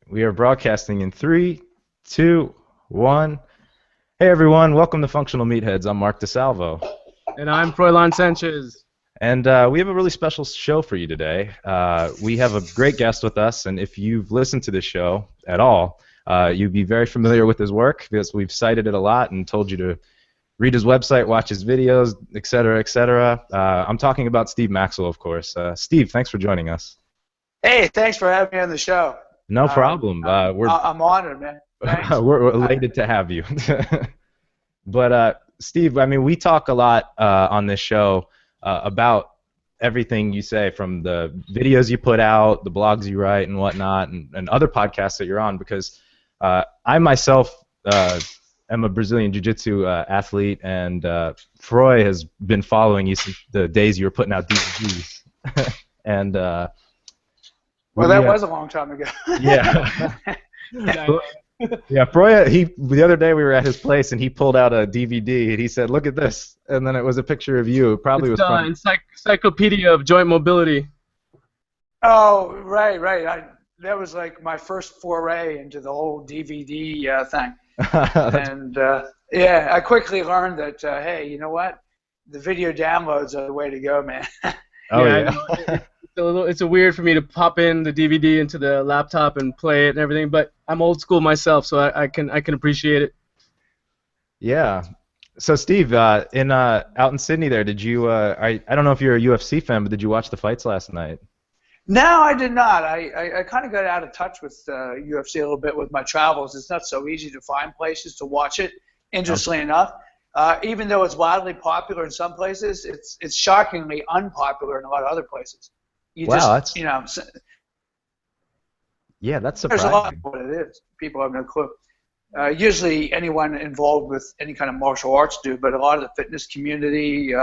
We are broadcasting in three, two, one. Hey everyone, welcome to Functional Meatheads. I'm Mark DeSalvo. And I'm Froilan Sanchez. And we have a really special show for you today. We have a great guest with us, and if you've listened to this show at all, you'd be very familiar with his work because we've cited it a lot and told you to read his website, watch his videos, etc., etc. I'm talking about Steve Maxwell, of course. Steve, thanks for joining us. Hey, thanks for having me on the show. No problem. I'm honored, man. Thanks. We're elated to have you. But Steve, I mean, we talk a lot on this show about everything you say, from the videos you put out, the blogs you write, and whatnot, and other podcasts that you're on. Because I myself am a Brazilian Jiu-jitsu athlete, and Froy has been following you since the days you were putting out DVDs. and well, that was a long time ago. Yeah. Yeah, Froy, the other day we were at his place and he pulled out a DVD and he said, "Look at this," and then it was a picture of you. It probably it's was from Encyclopedia of Joint Mobility. Oh, right. That was like my first foray into the whole DVD thing. And yeah, I quickly learned that hey, you know what? The video downloads are the way to go, man. Oh yeah. It's a weird for me to pop in the DVD into the laptop and play it and everything, but I'm old school myself, so I can appreciate it. Yeah. So Steve, out in Sydney, there, did you? I don't know if you're a UFC fan, but did you watch the fights last night? No, I did not. I kind of got out of touch with UFC a little bit with my travels. It's not so easy to find places to watch it. Interestingly enough, even though it's wildly popular in some places, it's shockingly unpopular in a lot of other places. That's There's surprising. a lot of what it is. People have no clue. Usually anyone involved with any kind of martial arts do, but a lot of the fitness community,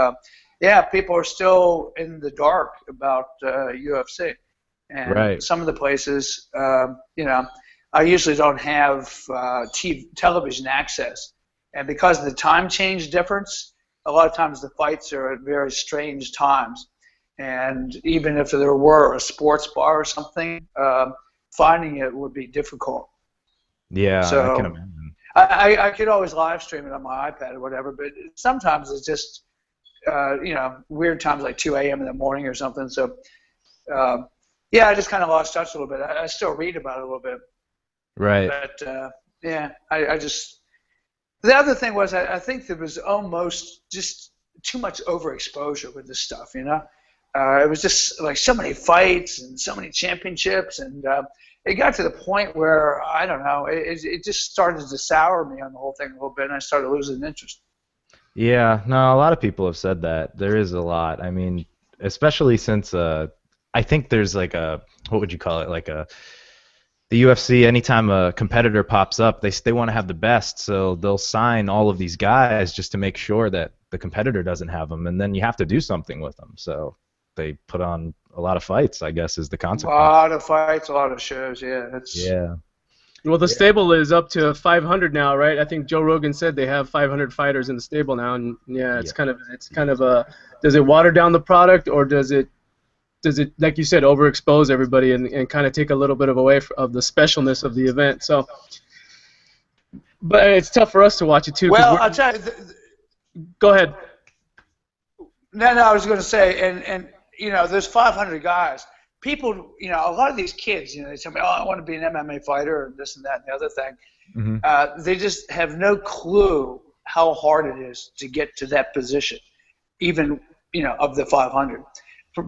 people are still in the dark about UFC. And some of the places, I usually don't have television access. And because of the time change difference, a lot of times the fights are at very strange times. And even if there were a sports bar or something, finding it would be difficult. Yeah, so I can imagine. I could always live stream it on my iPad or whatever, but sometimes it's just, weird times like 2 a.m. in the morning or something. So, I just kind of lost touch a little bit. I still read about it a little bit. Right. But, I just – the other thing was I think there was almost just too much overexposure with this stuff, It was just like so many fights and so many championships, and it got to the point where, I don't know, it just started to sour me on the whole thing a little bit, and I started losing interest. Yeah, no, a lot of people have said that. There is a lot. I mean, especially since I think there's like what would you call it, the UFC, anytime a competitor pops up, they want to have the best, so they'll sign all of these guys just to make sure that the competitor doesn't have them, and then you have to do something with them. So they put on a lot of fights, I guess, is the consequence. A lot of fights, a lot of shows, yeah. Yeah. Well, the stable is up to 500 now, right? I think Joe Rogan said they have 500 fighters in the stable now, and it's kind of a, does it water down the product, or does it, like you said, overexpose everybody and kind of take a little bit away of the specialness of the event? So, but it's tough for us to watch it too. Well, I'll tell you. Go ahead. No, I was going to say, and there's 500 guys. People, a lot of these kids, they tell me, "Oh, I want to be an MMA fighter," and this and that and the other thing. Mm-hmm. They just have no clue how hard it is to get to that position, even of the 500.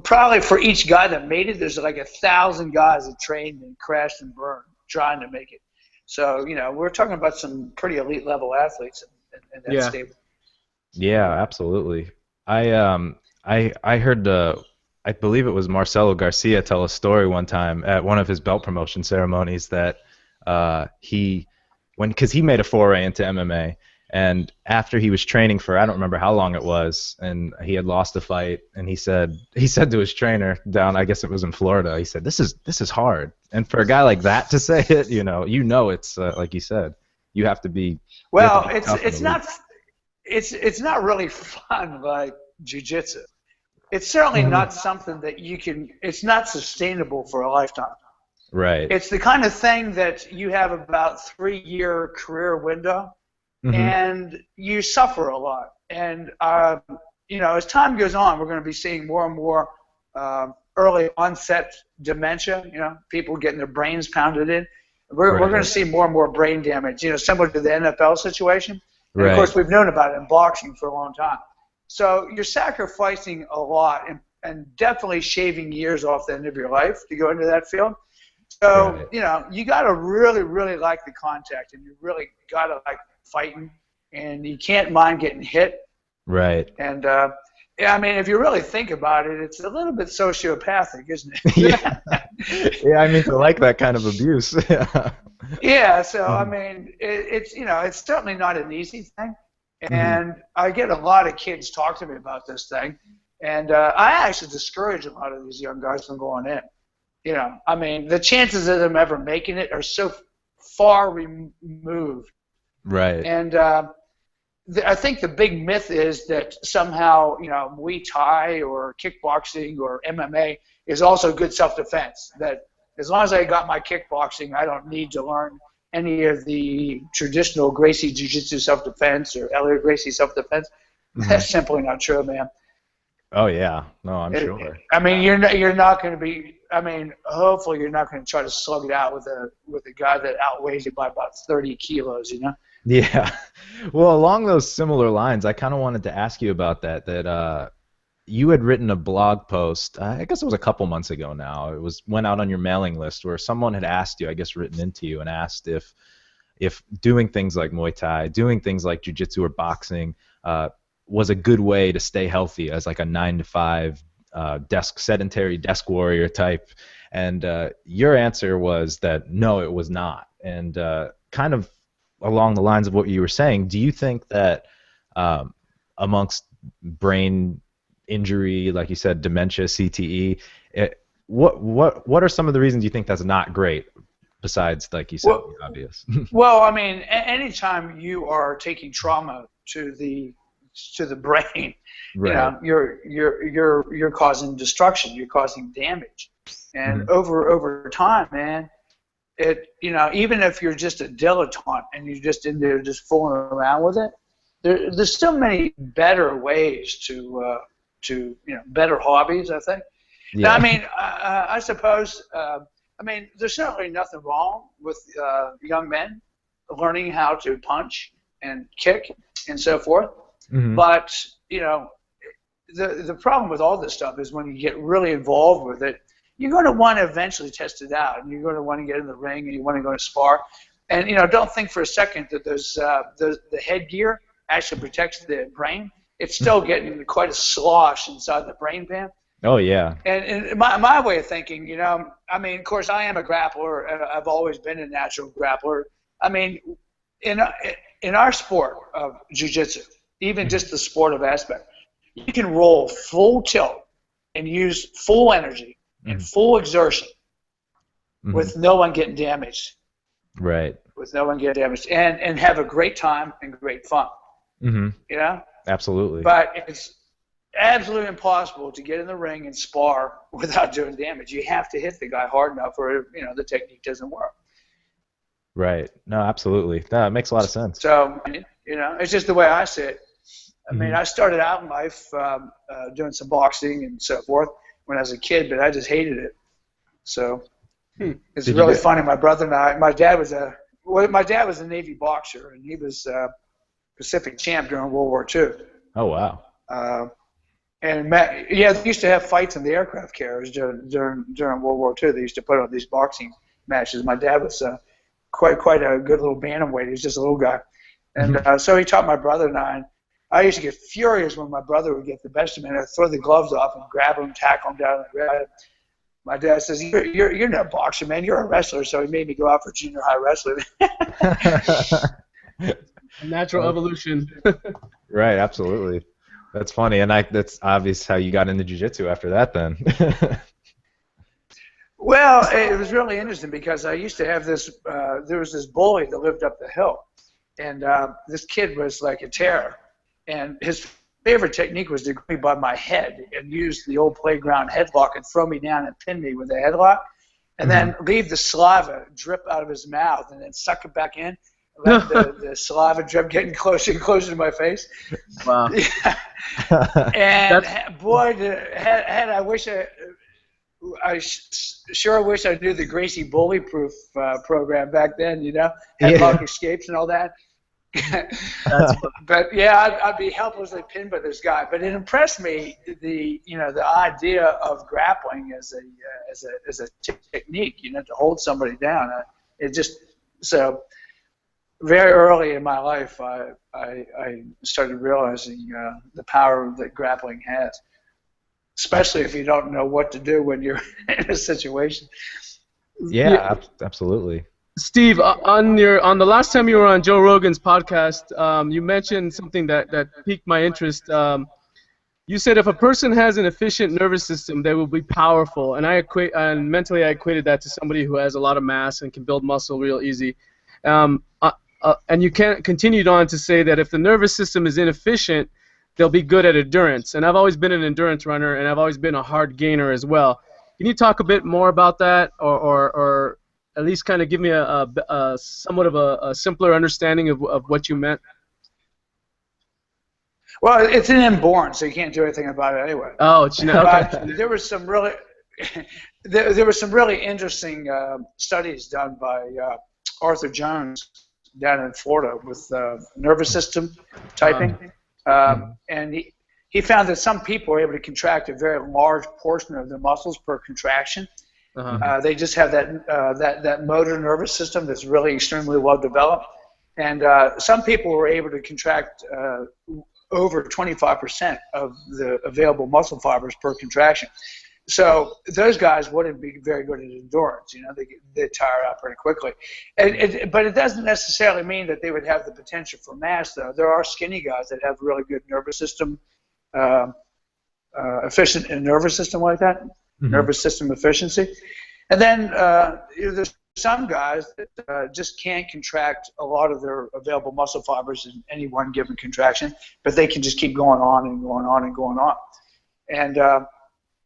Probably for each guy that made it, there's like 1,000 guys that trained and crashed and burned trying to make it. So we're talking about some pretty elite level athletes in that stable. Yeah, absolutely. I heard I believe it was Marcelo Garcia tell a story one time at one of his belt promotion ceremonies that because he made a foray into MMA, and after he was training for I don't remember how long it was, and he had lost a fight, and he said to his trainer down, I guess it was in Florida, he said, this is hard. And for a guy like that to say it, it's like you said, you have to be. Well, it's not really fun like jiu-jitsu. It's certainly not something that you can. It's not sustainable for a lifetime. Right. It's the kind of thing that you have about 3-year career window, and you suffer a lot. And as time goes on, we're going to be seeing more and more early onset dementia. People getting their brains pounded in. We're going to see more and more brain damage. Similar to the NFL situation. And of course, we've known about it in boxing for a long time. So you're sacrificing a lot and definitely shaving years off the end of your life to go into that field. So, you got to really, really like the contact, and you really got to like fighting, and you can't mind getting hit. Right. And, if you really think about it, it's a little bit sociopathic, isn't it? Yeah, to like that kind of abuse. Yeah, so, it's certainly not an easy thing. And I get a lot of kids talk to me about this thing, and I actually discourage a lot of these young guys from going in. The chances of them ever making it are so far removed. Right. And I think the big myth is that somehow, Muay Thai or kickboxing or MMA is also good self-defense. That as long as I got my kickboxing, I don't need to learn any of the traditional Gracie Jiu-jitsu self-defense or Elliot Gracie self-defense. That's simply not true, man. Oh yeah, no, I'm sure. You're not going to be. Hopefully you're not going to try to slug it out with a guy that outweighs you by about 30 kilos. Yeah. Well, along those similar lines, I kind of wanted to ask you about that. That you had written a blog post. I guess it was a couple months ago now. It went out on your mailing list where someone had asked you, I guess, written into you and asked if doing things like Muay Thai, doing things like Jiu-Jitsu or boxing, was a good way to stay healthy as like a 9-to-5 sedentary desk warrior type. And your answer was that no, it was not. And kind of along the lines of what you were saying, do you think that amongst brain injury, like you said, dementia, CTE, what are some of the reasons you think that's not great? Besides, like you said, the obvious. Well, anytime you are taking trauma to the brain, right. You're causing destruction, you're causing damage, and over time, man, even if you're just a dilettante and you're just in there just fooling around with it, there's so many better ways to better hobbies, I think. Yeah. Now, I suppose. There's certainly nothing wrong with young men learning how to punch and kick and so forth. But, the problem with all this stuff is when you get really involved with it, you're going to want to eventually test it out, and you're going to want to get in the ring, and you want to go to spar. And, don't think for a second that the headgear actually protects the brain. It's still getting quite a slosh inside the brain pan. Oh, yeah. And my way of thinking, of course, I am a grappler, and I've always been a natural grappler. In our sport of jiu-jitsu, even just the sportive aspect, you can roll full tilt and use full energy and full exertion with no one getting damaged. Right. With no one getting damaged, and have a great time and great fun. Absolutely. But it's absolutely impossible to get in the ring and spar without doing damage. You have to hit the guy hard enough, or the technique doesn't work. Right. No, absolutely. That makes a lot of sense. So, it's just the way I see it. I started out in life doing some boxing and so forth when I was a kid, but I just hated it. So it's really funny. My brother and I, my dad was a Navy boxer, and he was Pacific champ during World War II. Oh, wow. They used to have fights in the aircraft carriers during World War II. They used to put on these boxing matches. My dad was quite a good little bantamweight. He was just a little guy, and so he taught my brother and I. And I used to get furious when my brother would get the best of me, and I'd throw the gloves off and grab him, tackle him down, and grab him. My dad says, "You're not a boxer, man. You're a wrestler." So he made me go out for junior high wrestling. Natural evolution. Right. Absolutely. That's funny, and that's obvious how you got into jiu-jitsu after that then. Well, it was really interesting because I used to have this, there was this bully that lived up the hill, and this kid was like a terror, and his favorite technique was to grab me by my head and use the old playground headlock and throw me down and pin me with a headlock. and then leave the saliva drip out of his mouth, and then suck it back in. Let the saliva drip getting closer and closer to my face. Wow. And boy, had I wish I sure wish I knew the Gracie Bully Proof program back then. Headlock escapes and all that. But yeah, I'd be helplessly pinned by this guy. But it impressed me the idea of grappling as a technique, to hold somebody down. It just so very early in my life, I started realizing the power that grappling has, especially if you don't know what to do when you're in a situation. Yeah, absolutely. Steve, on the last time you were on Joe Rogan's podcast, you mentioned something that piqued my interest. You said if a person has an efficient nervous system, they will be powerful, and mentally I equated that to somebody who has a lot of mass and can build muscle real easy. And you continued on to say that if the nervous system is inefficient, they'll be good at endurance. And I've always been an endurance runner, and I've always been a hard gainer as well. Can you talk a bit more about that, or at least kind of give me a somewhat of a simpler understanding of what you meant? Well, it's an inborn, so you can't do anything about it anyway. Oh, it's okay. There was some really there were some really interesting studies done by Arthur Jones down in Florida with nervous system typing, and he found that some people are able to contract a very large portion of their muscles per contraction. They just have that motor nervous system that's really extremely well developed, and some people were able to contract over 25% of the available muscle fibers per contraction. So those guys wouldn't be very good at endurance. They tire out pretty quickly. But it doesn't necessarily mean that they would have the potential for mass, though. There are skinny guys that have really good nervous system, efficient nervous system like that, nervous system efficiency. And then there's some guys that just can't contract a lot of their available muscle fibers in any one given contraction, but they can just keep going on and going on and going on. And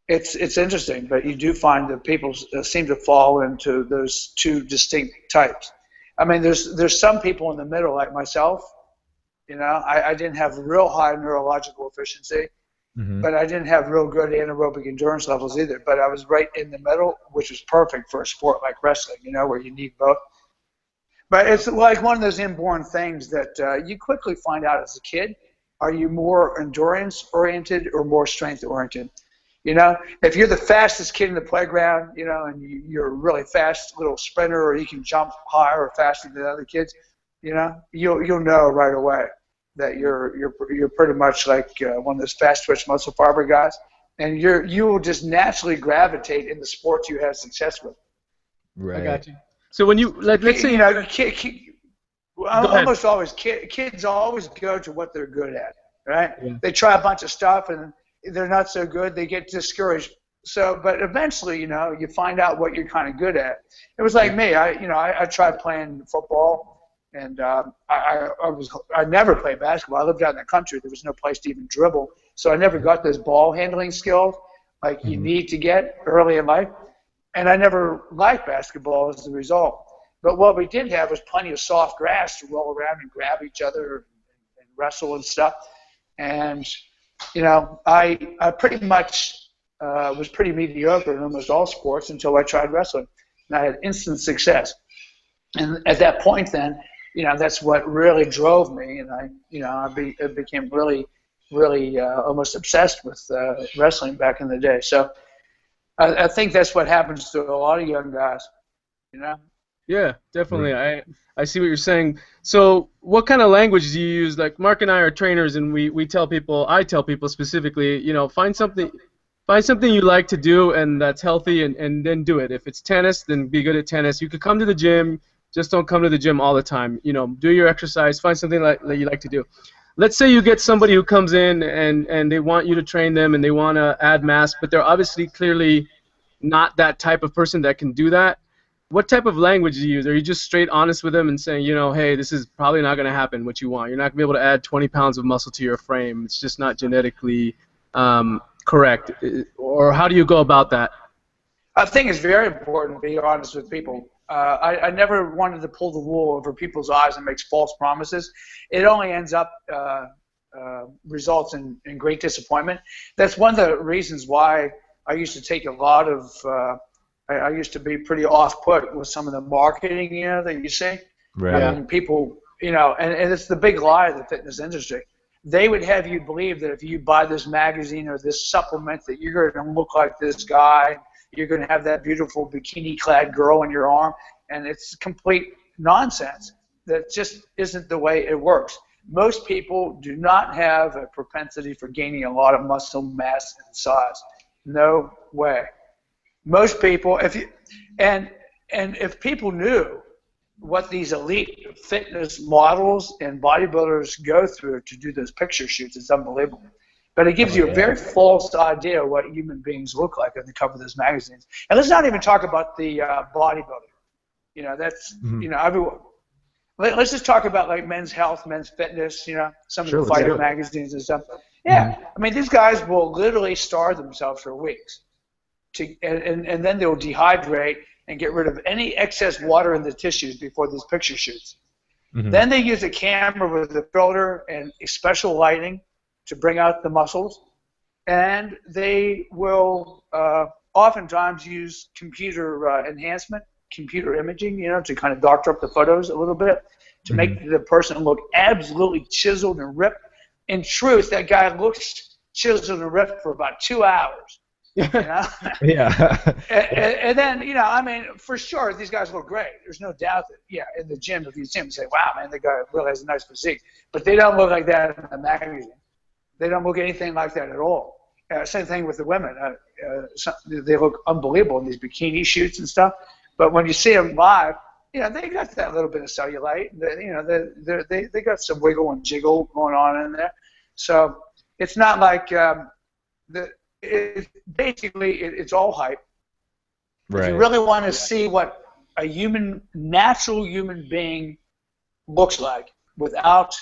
it's interesting, but you do find that people seem to fall into those two distinct types. I mean, there's some people in the middle, like myself. I didn't have real high neurological efficiency, but I didn't have real good anaerobic endurance levels either. But I was right in the middle, which was perfect for a sport like wrestling, where you need both. But it's like one of those inborn things that you quickly find out as a kid. Are you more endurance-oriented or more strength-oriented? If you're the fastest kid in the playground, and you're a really fast little sprinter, or you can jump higher or faster than other kids, you'll know right away that you're pretty much like one of those fast twitch muscle fiber guys, and you will just naturally gravitate in the sports you have success with. Right. I got you. So when you let's say almost always kids always go to what they're good at, right? Yeah. They try a bunch of stuff and they're not so good, they get discouraged. So, but eventually, you find out what you're kind of good at. It was like me. I tried playing football. And I never played basketball. I lived out in the country. There was no place to even dribble. So I never got those ball handling skills like you need to get early in life. And I never liked basketball as a result. But what we did have was plenty of soft grass to roll around and grab each other and wrestle and stuff. And, I pretty much was pretty mediocre in almost all sports until I tried wrestling. And I had instant success. And at that point then, that's what really drove me, and I became really, really almost obsessed with wrestling back in the day. So I think that's what happens to a lot of young guys, Yeah, definitely. I see what you're saying. So what kind of language do you use? Like Mark and I are trainers, and I tell people specifically, find something you like to do and that's healthy, and then do it. If it's tennis, then be good at tennis. You could come to the gym. Just don't come to the gym all the time. Do your exercise. Find something that you like to do. Let's say you get somebody who comes in and they want you to train them and they want to add mass, but they're obviously clearly not that type of person that can do that. What type of language do you use? Are you just straight honest with them and saying, hey, this is probably not going to happen, what you want. You're not going to be able to add 20 pounds of muscle to your frame. It's just not genetically correct. Or how do you go about that? I think it's very important to be honest with people. I never wanted to pull the wool over people's eyes and make false promises. It only ends up results in great disappointment. That's one of the reasons why I used to take a lot of I used to be pretty off-put with some of the marketing, that you see. Right. I mean, people, and it's the big lie of the fitness industry. They would have you believe that if you buy this magazine or this supplement that you're going to look like this guy, you're going to have that beautiful bikini-clad girl in your arm, and it's complete nonsense. That just isn't the way it works. Most people do not have a propensity for gaining a lot of muscle mass and size. No way. Most people, if people knew what these elite fitness models and bodybuilders go through to do those picture shoots, it's unbelievable. But it gives you a very false idea of what human beings look like on the cover of those magazines. And let's not even talk about the bodybuilder. That's everyone. Let's just talk about like Men's Health, Men's Fitness. Some of the fighter magazines and stuff. Yeah, I mean these guys will literally starve themselves for weeks, and then they'll dehydrate and get rid of any excess water in the tissues before these picture shoots. Then they use a camera with a filter and special lighting to bring out the muscles, and they will oftentimes use computer enhancement, computer imaging, to kind of doctor up the photos a little bit to make the person look absolutely chiseled and ripped. In truth, that guy looks chiseled and ripped for about 2 hours. Yeah. And then, I mean, for sure, these guys look great. There's no doubt that, in the gym, if you see them, say, wow, man, the guy really has a nice physique. But they don't look like that in the magazine. They don't look anything like that at all. Same thing with the women. They look unbelievable in these bikini shoots and stuff. But when you see them live, they got that little bit of cellulite. They got some wiggle and jiggle going on in there. So it's not like it's all hype. Right. If you really want to see what a natural human being looks like without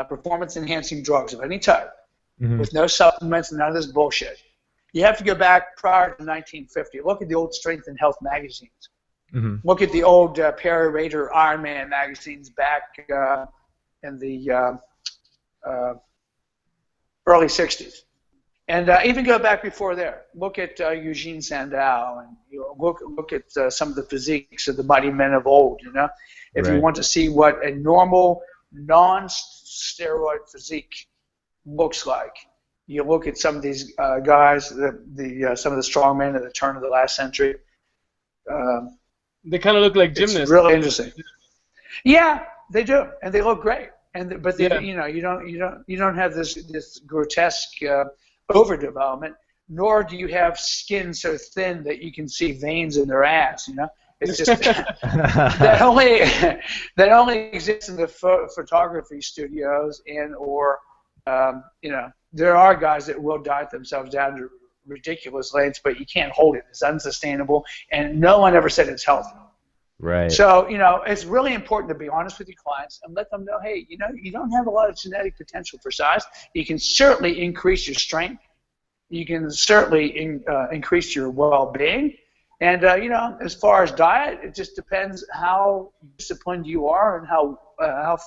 performance-enhancing drugs of any type, with no supplements and none of this bullshit, you have to go back prior to 1950. Look at the old Strength and Health magazines. Look at the old Perry Raider Iron Man magazines back in the early 60s. And even go back before there. Look at Eugene Sandow, and look at some of the physiques of the mighty men of old. If you want to see what a normal, non-steroid physique looks like, you look at some of these guys, some of the strongmen at the turn of the last century. They kind of look like gymnasts. It's really interesting. Yeah, they do, and they look great. But you don't have this grotesque overdevelopment, nor do you have skin so thin that you can see veins in their ass. It's just that only exists in the photography studios or there are guys that will diet themselves down to ridiculous lengths, but you can't hold it. It's unsustainable, and no one ever said it's healthy. Right. So, it's really important to be honest with your clients and let them know, hey, you don't have a lot of genetic potential for size. You can certainly increase your strength. You can certainly increase your well-being. And, as far as diet, it just depends how disciplined you are and how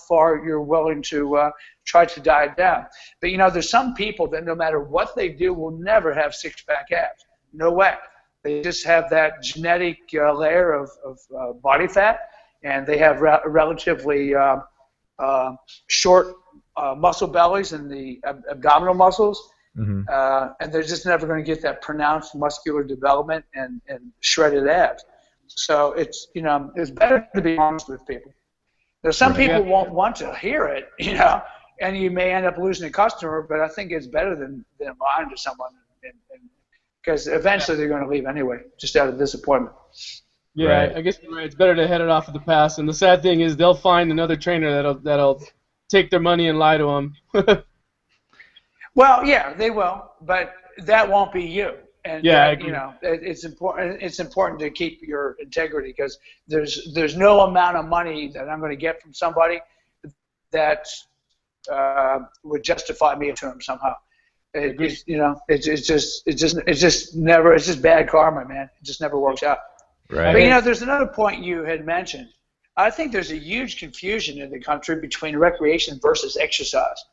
far you're willing to try to diet down. But, there's some people that no matter what they do will never have six-pack abs. No way. They just have that genetic layer of body fat, and they have relatively short muscle bellies in the abdominal muscles. And they're just never going to get that pronounced muscular development and shredded abs. So it's better to be honest with people. Now, some people won't want to hear it, and you may end up losing a customer. But I think it's better than lying to someone, because eventually they're going to leave anyway, just out of disappointment. Yeah, right. I guess you're right. It's better to head it off at the pass. And the sad thing is, they'll find another trainer that'll take their money and lie to them. Well, yeah, they will, but that won't be you. And I agree. It's important. It's important to keep your integrity, because there's no amount of money that I'm going to get from somebody that would justify me to him somehow. It's just bad karma, man. It just never works out. Right. But there's another point you had mentioned. I think there's a huge confusion in the country between recreation versus exercise.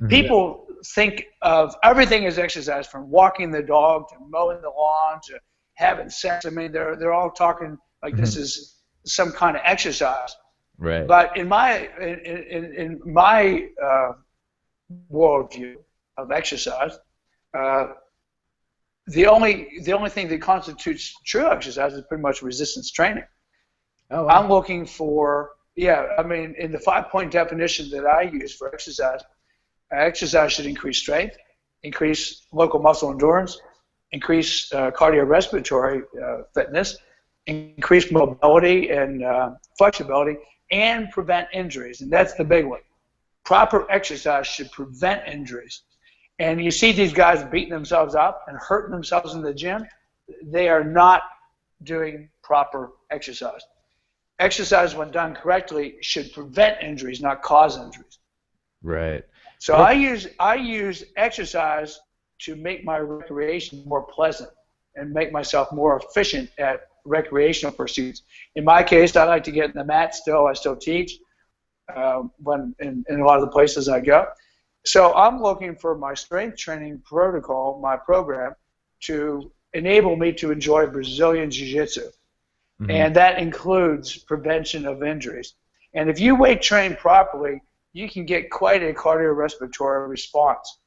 Mm-hmm. People think of everything as exercise, from walking the dog to mowing the lawn to having sex. I mean, they're all talking like this is some kind of exercise. Right. But in my worldview of exercise, the only thing that constitutes true exercise is pretty much resistance training. Oh, wow. I'm looking for in the 5-point definition that I use for exercise, exercise should increase strength, increase local muscle endurance, increase cardiorespiratory fitness, increase mobility and flexibility, and prevent injuries. And that's the big one. Proper exercise should prevent injuries. And you see these guys beating themselves up and hurting themselves in the gym. They are not doing proper exercise. Exercise, when done correctly, should prevent injuries, not cause injuries. Right. So I use exercise to make my recreation more pleasant and make myself more efficient at recreational pursuits. In my case, I like to get in the mat still. I still teach when in a lot of the places I go. So I'm looking for my strength training protocol, my program, to enable me to enjoy Brazilian Jiu-jitsu. Mm-hmm. And that includes prevention of injuries. And if you weight train properly, you can get quite a cardiorespiratory response.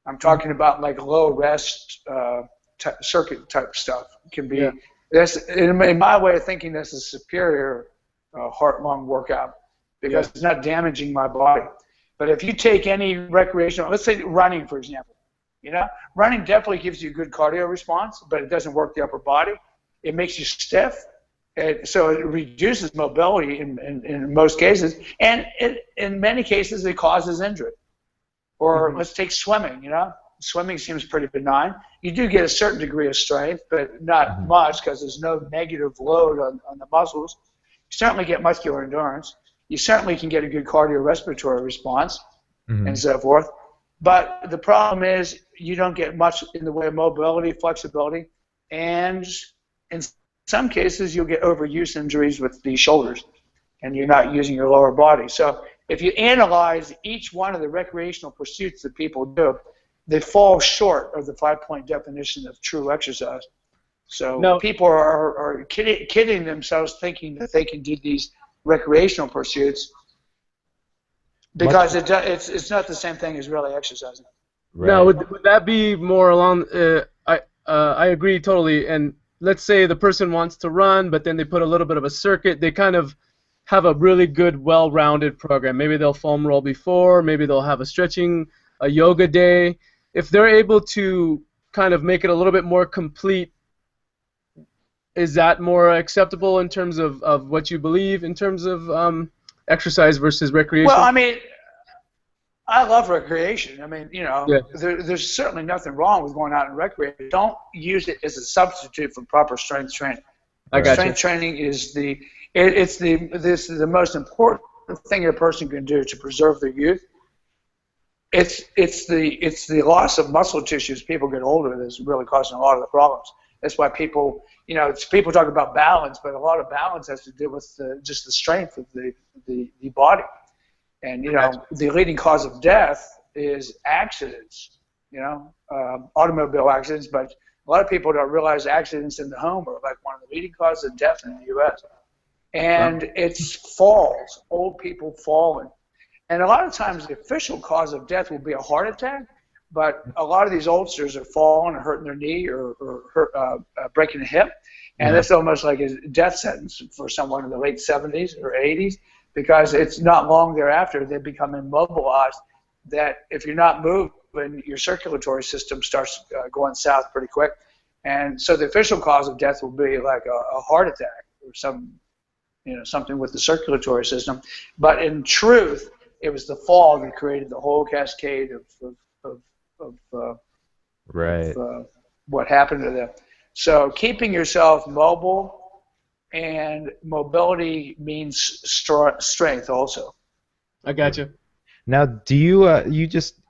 I'm talking about like low rest circuit type stuff. It can be that's in my way of thinking, that's a superior heart-lung workout because it's not damaging my body. But if you take any recreational, let's say running, for example, running definitely gives you a good cardio response, but it doesn't work the upper body. It makes you stiff. So it reduces mobility in most cases, and in many cases it causes injury. Or let's take swimming. Swimming seems pretty benign. You do get a certain degree of strength, but not much because there's no negative load on the muscles. You certainly get muscular endurance. You certainly can get a good cardiorespiratory response and so forth. But the problem is you don't get much in the way of mobility, flexibility, and in some cases you'll get overuse injuries with the shoulders and you're not using your lower body. So if you analyze each one of the recreational pursuits that people do, they fall short of the 5-point definition of true exercise. So people are kidding themselves thinking that they can do these recreational pursuits because it's not the same thing as really exercising. Right. Now, would that be more along? I agree totally. And let's say the person wants to run, but then they put a little bit of a circuit. They kind of have a really good, well-rounded program. Maybe they'll foam roll before. Maybe they'll have a yoga day. If they're able to kind of make it a little bit more complete, is that more acceptable in terms of what you believe in terms of exercise versus recreation? Well, I mean, I love recreation. I mean, there's certainly nothing wrong with going out and recreating. Don't use it as a substitute for proper strength training. Strength training is the most important thing a person can do to preserve their youth. It's the loss of muscle tissue as people get older that's really causing a lot of the problems. That's why people talk about balance, but a lot of balance has to do with just the strength of the body. And the leading cause of death is accidents. Automobile accidents, but a lot of people don't realize accidents in the home are like one of the leading causes of death in the U.S. And it's falls, old people falling. And a lot of times the official cause of death will be a heart attack, but a lot of these oldsters are falling or hurting their knee or breaking a hip, and that's almost like a death sentence for someone in the late 70s or 80s, because it's not long thereafter they become immobilized that if you're not moving, your circulatory system starts going south pretty quick. And so the official cause of death will be like a heart attack or something with the circulatory system. But in truth, it was the fall that created the whole cascade of what happened to them. So keeping yourself mobile, and mobility means strength also. I got you. Now, do you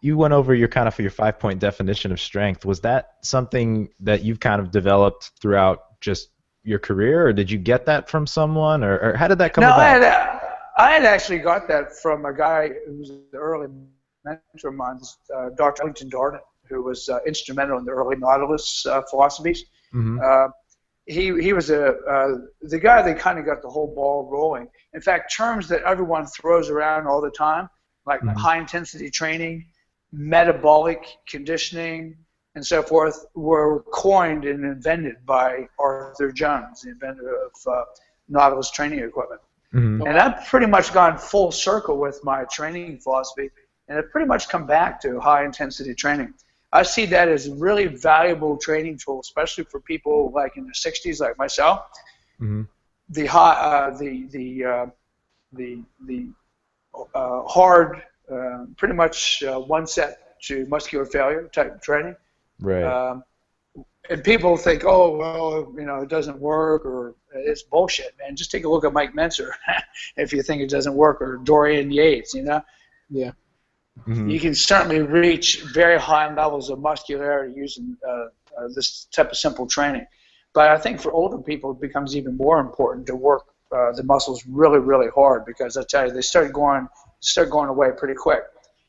you went over your kind of your 5-point definition of strength. Was that something that you've kind of developed throughout just your career, or did you get that from someone, or how did that come No, about? I had actually got that from a guy who was an early mentor of mine, Dr. Ellington Darden, who was instrumental in the early Nautilus philosophies. Hmm. He was the guy that kind of got the whole ball rolling. In fact, terms that everyone throws around all the time, like high intensity training, metabolic conditioning, and so forth, were coined and invented by Arthur Jones, the inventor of Nautilus training equipment. Hmm. And I've pretty much gone full circle with my training philosophy, and I've pretty much come back to high intensity training. I see that as a really valuable training tool, especially for people like in their 60s, like myself. Hmm. The hard, pretty much one set to muscular failure type of training. Right. And people think, oh, well, it doesn't work, or it's bullshit, man. Just take a look at Mike Mentzer if you think it doesn't work, or Dorian Yates, Yeah. Hmm. You can certainly reach very high levels of muscularity using this type of simple training. But I think for older people, it becomes even more important to work the muscles really, really hard, because I tell you, they start going away pretty quick.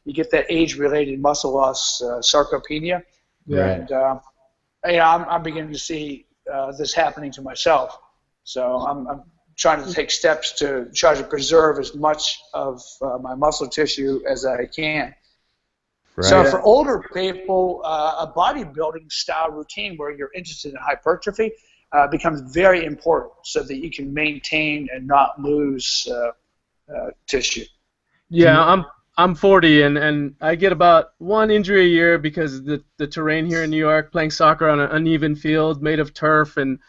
You get that age-related muscle loss, sarcopenia, Right. and I'm beginning to see this happening to myself. So I'm trying to take steps to try to preserve as much of my muscle tissue as I can. Right. So for older people, a bodybuilding style routine where you're interested in hypertrophy becomes very important, so that you can maintain and not lose tissue. Yeah, I'm 40, and I get about one injury a year because the terrain here in New York, playing soccer on an uneven field made of turf and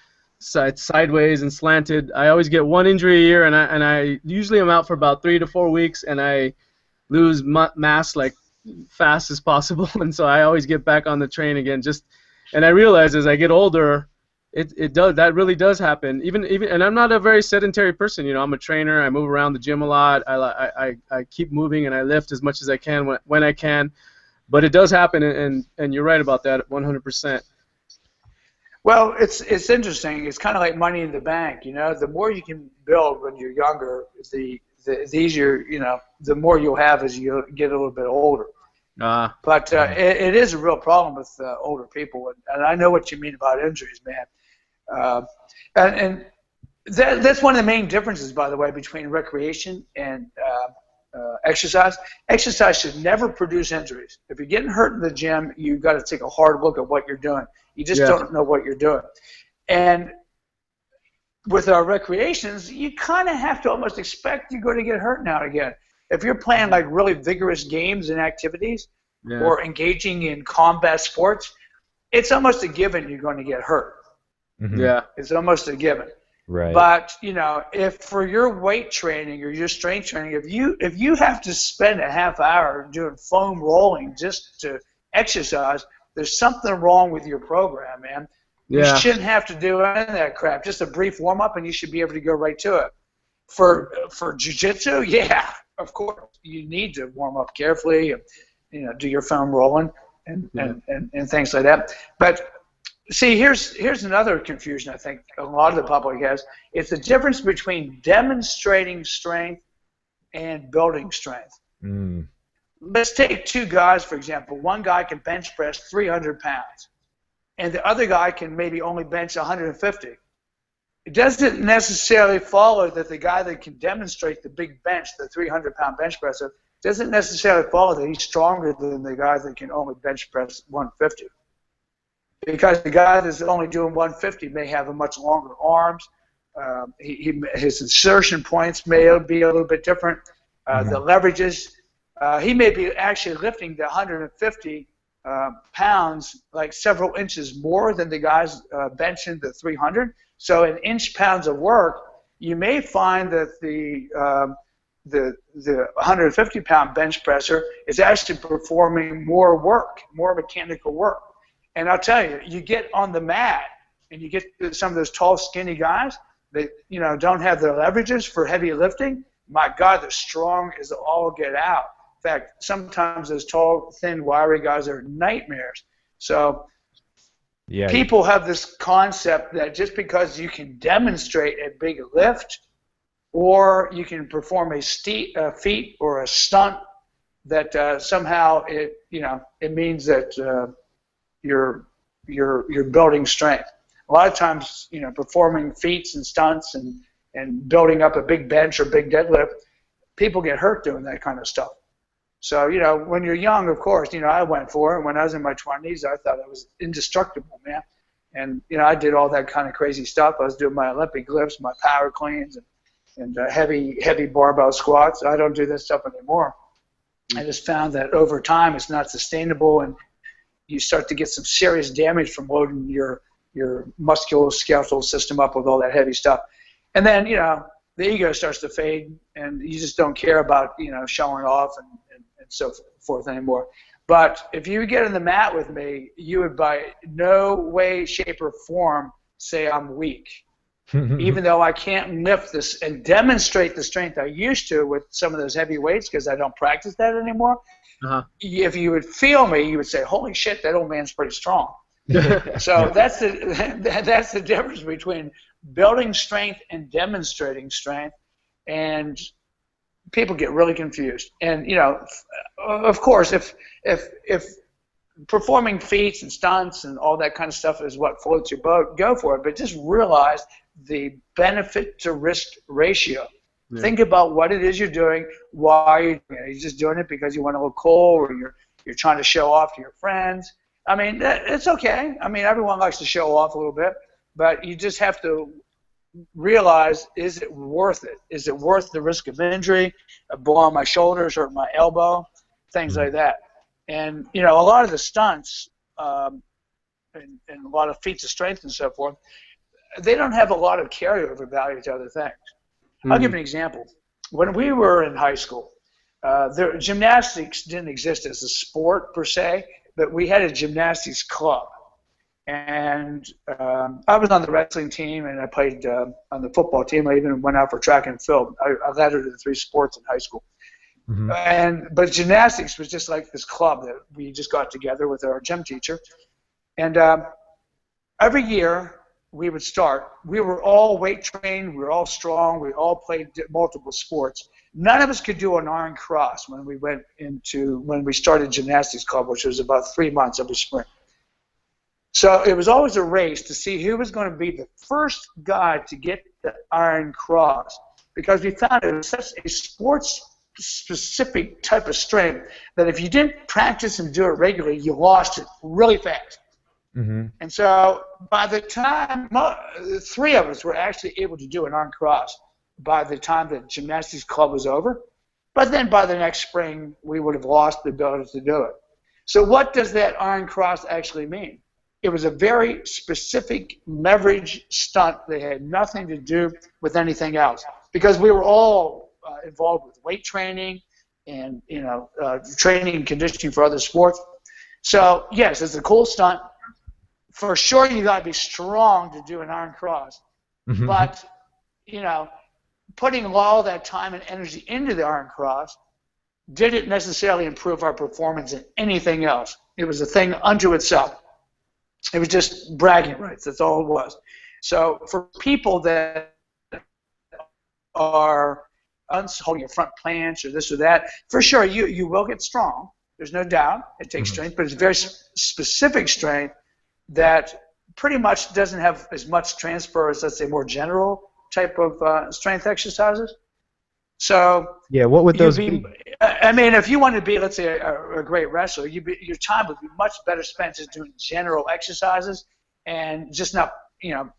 it's sideways and slanted. I always get one injury a year, and I usually am out for about 3 to 4 weeks, and I lose mass like fast as possible, and so I always get back on the train again. And I realize as I get older, that really does happen. Even and I'm not a very sedentary person. I'm a trainer. I move around the gym a lot. I keep moving and I lift as much as I can when I can, but it does happen, and you're right about that 100%. Well, it's interesting. It's kind of like money in the bank. The more you can build when you're younger, the easier, the more you'll have as you get a little bit older. But it is a real problem with older people, and I know what you mean about injuries, man. And that's one of the main differences, by the way, between recreation and exercise. Exercise should never produce injuries. If you're getting hurt in the gym, you've got to take a hard look at what you're doing. You just don't know what you're doing. And with our recreations, you kind of have to almost expect you're going to get hurt now and again. If you're playing like really vigorous games and activities, or engaging in combat sports, it's almost a given you're going to get hurt. Mm-hmm. Yeah. It's almost a given. Right. But if for your weight training or your strength training, if you have to spend a half hour doing foam rolling just to exercise, there's something wrong with your program, man. You shouldn't have to do any of that crap. Just a brief warm up, and you should be able to go right to it. For jiu-jitsu, yeah, of course, you need to warm up carefully, and do your foam rolling and things like that. But see, here's another confusion I think a lot of the public has. It's the difference between demonstrating strength and building strength. Mm. Let's take two guys, for example. One guy can bench press 300 pounds, and the other guy can maybe only bench 150. It doesn't necessarily follow that the guy that can demonstrate the big bench, the 300-pound bench presser, doesn't necessarily follow that he's stronger than the guy that can only bench press 150. Because the guy that's only doing 150 may have a much longer arms. His insertion points may be a little bit different. The leverages. He may be actually lifting the 150 pounds like several inches more than the guys benching the 300. So in inch-pounds of work, you may find that the 150-pound bench presser is actually performing more work, more mechanical work. And I'll tell you, you get on the mat and you get to some of those tall, skinny guys that don't have the leverages for heavy lifting. My God, they're strong as all get out. In fact, sometimes those tall, thin, wiry guys are nightmares. So Yeah. people have this concept that just because you can demonstrate a big lift or you can perform a feat or a stunt, that somehow it means that you're building strength. A lot of times, performing feats and stunts and building up a big bench or big deadlift, people get hurt doing that kind of stuff. So, when you're young, of course, I went for it. When I was in my 20s, I thought I was indestructible, man. And, I did all that kind of crazy stuff. I was doing my Olympic lifts, my power cleans, and heavy barbell squats. I don't do this stuff anymore. I just found that over time it's not sustainable, and you start to get some serious damage from loading your musculoskeletal system up with all that heavy stuff. And then, the ego starts to fade, and you just don't care about, showing off and so forth anymore. But if you get on the mat with me, you would by no way, shape, or form say I'm weak. Even though I can't lift this and demonstrate the strength I used to with some of those heavy weights because I don't practice that anymore. If you would feel me, you would say, holy shit, that old man's pretty strong. So that's the difference between building strength and demonstrating strength, and people get really confused. And of course, if performing feats and stunts and all that kind of stuff is what floats your boat, go for it. But just realize the benefit to risk ratio. Yeah. Think about what it is you're doing. Why are you doing it? Are you just doing it because you want to look cool, or you're trying to show off to your friends? I mean, it's okay. I mean, everyone likes to show off a little bit, but you just have to realize, is it worth it? Is it worth the risk of injury, a blow on my shoulders or my elbow, things like that? And, a lot of the stunts and a lot of feats of strength and so forth, they don't have a lot of carryover value to other things. I'll give an example. When we were in high school, gymnastics didn't exist as a sport per se, but we had a gymnastics club. And I was on the wrestling team, and I played on the football team. I even went out for track and field. I lettered in 3 sports in high school. But gymnastics was just like this club that we just got together with our gym teacher. And every year we would start. We were all weight trained. We were all strong. We all played multiple sports. None of us could do an iron cross when we started gymnastics club, which was about 3 months every spring. So it was always a race to see who was going to be the first guy to get the iron cross, because we found it was such a sports-specific type of strength that if you didn't practice and do it regularly, you lost it really fast. And so by the time 3 of us were actually able to do an iron cross by the time the gymnastics club was over, but then by the next spring we would have lost the ability to do it. So what does that iron cross actually mean? It was a very specific leverage stunt that had nothing to do with anything else, because we were all involved with weight training and training and conditioning for other sports. So yes, it's a cool stunt. For sure, you got to be strong to do an iron cross, but putting all that time and energy into the iron cross didn't necessarily improve our performance in anything else. It was a thing unto itself. It was just bragging rights. That's all it was. So for people that are holding a front planche or this or that, for sure you will get strong. There's no doubt. It takes strength, but it's very specific strength that pretty much doesn't have as much transfer as, let's say, more general type of strength exercises. So yeah, what would those be? I mean, if you wanted to be, let's say, a great wrestler, your time would be much better spent just doing general exercises and just not,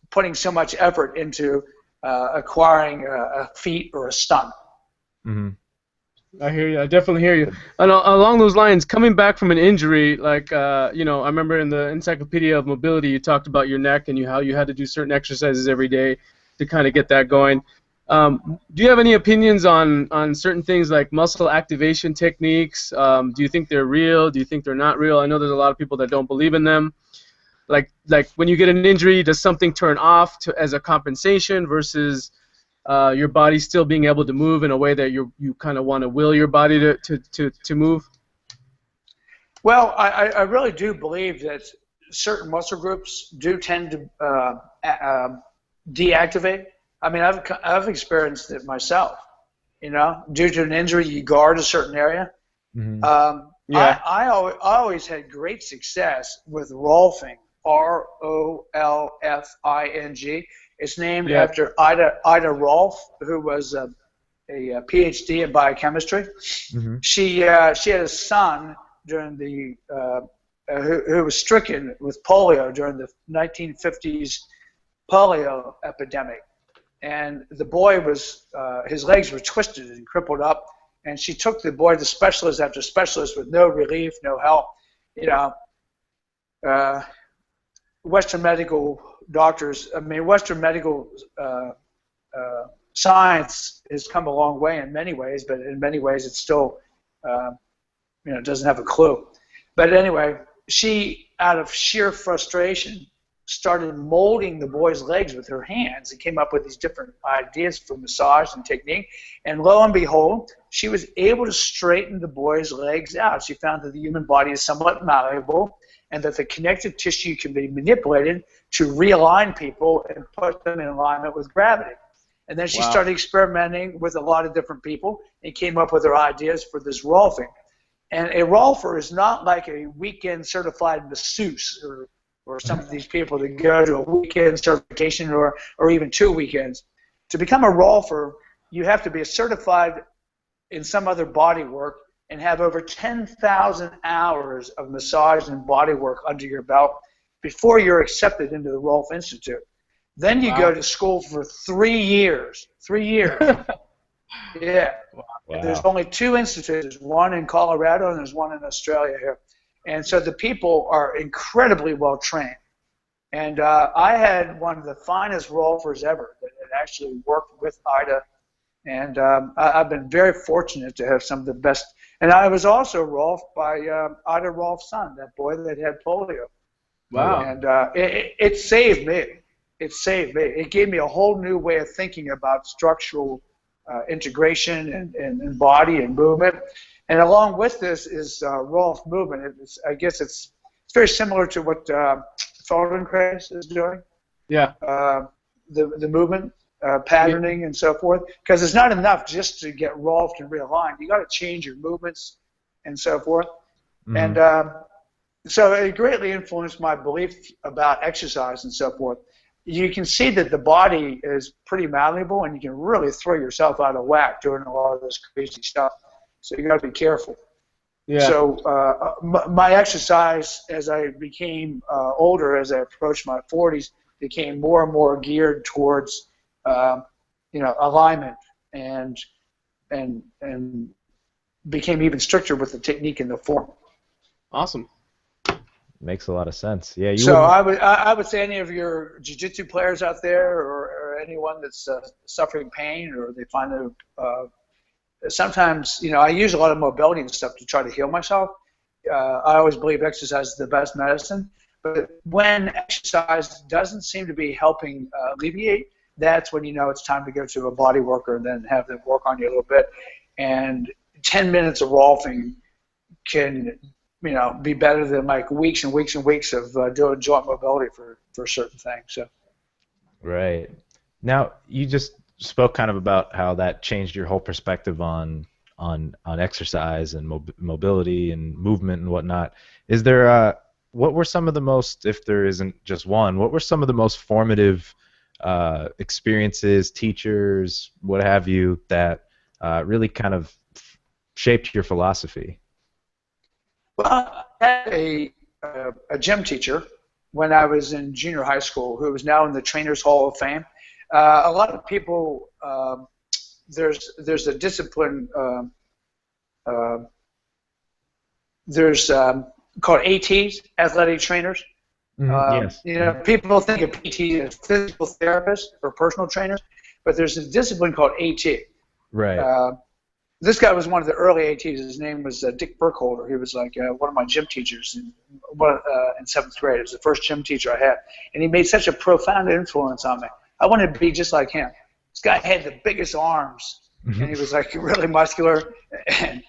putting so much effort into acquiring a feat or a stunt. I hear you. I definitely hear you. And along those lines, coming back from an injury, like, I remember in the Encyclopedia of Mobility, you talked about your neck and how you had to do certain exercises every day to kind of get that going. Do you have any opinions on certain things like muscle activation techniques? Do you think they're real? Do you think they're not real? I know there's a lot of people that don't believe in them. Like when you get an injury, does something turn off as a compensation versus your body still being able to move in a way that you kind of want to will your body to move? Well, I really do believe that certain muscle groups do tend to deactivate. I mean, I've experienced it myself. You know, due to an injury, you guard a certain area. Mm-hmm. Yeah. I always had great success with rolfing, R-O-L-F-I-N-G. It's named after Ida Rolf, who was a PhD in biochemistry. Mm-hmm. She had a son during the who was stricken with polio during the 1950s polio epidemic, and the boy was his legs were twisted and crippled up, and she took the boy to specialist after specialist with no relief, no help. You know, Western medical doctors. I mean, Western medical science has come a long way in many ways, but in many ways it's still doesn't have a clue. But anyway, she, out of sheer frustration, started molding the boy's legs with her hands and came up with these different ideas for massage and technique. And lo and behold, she was able to straighten the boy's legs out. She found that the human body is somewhat malleable and that the connective tissue can be manipulated to realign people and put them in alignment with gravity. And then she started experimenting with a lot of different people and came up with her ideas for this rolfing. And a rolfer is not like a weekend certified masseuse or some of these people that go to a weekend certification or even 2 weekends. To become a rolfer, you have to be certified in some other body work and have over 10,000 hours of massage and body work under your belt before you're accepted into the Rolf Institute. Then you go to school for 3 years. 3 years. Yeah. Wow. There's only 2 institutes. There's one in Colorado and there's one in Australia here. And so the people are incredibly well trained. And I had one of the finest rolfers ever that had actually worked with Ida. And I've been very fortunate to have some of the best. And I was also rolfed by Ida Rolf's son, that boy that had polio. Wow. And it saved me. It saved me. It gave me a whole new way of thinking about structural integration and body and movement. And along with this is Rolf movement. I guess it's very similar to what Feldenkrais is doing. Yeah. The movement, patterning, and so forth. Because it's not enough just to get Rolfed and realigned. You got to change your movements and so forth. Mm-hmm. And so it greatly influenced my belief about exercise and so forth. You can see that the body is pretty malleable, and you can really throw yourself out of whack doing a lot of this crazy stuff. So you got to be careful. Yeah. So my exercise, as I became older, as I approached my 40s, became more and more geared towards, alignment and became even stricter with the technique and the form. Awesome. Makes a lot of sense. Yeah. So I would say any of your jiu-jitsu players out there, or anyone that's suffering pain, or they find that sometimes, I use a lot of mobility and stuff to try to heal myself. I always believe exercise is the best medicine. But when exercise doesn't seem to be helping alleviate, that's when you know it's time to go to a body worker and then have them work on you a little bit. And 10 minutes of rolfing can be better than like weeks and weeks and weeks of doing joint mobility for certain things. So. Right. Now, you just spoke kind of about how that changed your whole perspective on exercise and mobility and movement and whatnot. Is there what were some of the most, if there isn't just one, what were some of the most formative experiences, teachers, what have you, that really kind of shaped your philosophy? Well, I had a gym teacher when I was in junior high school who is now in the Trainers Hall of Fame. A lot of people, there's a discipline, called ATs, athletic trainers. Yes. People think of PT as physical therapists or personal trainers, but there's a discipline called AT. Right. This guy was one of the early ATs. His name was Dick Burkholder. He was like one of my gym teachers in 7th grade. It was the first gym teacher I had. And he made such a profound influence on me. I wanted to be just like him. This guy had the biggest arms, and he was like really muscular, and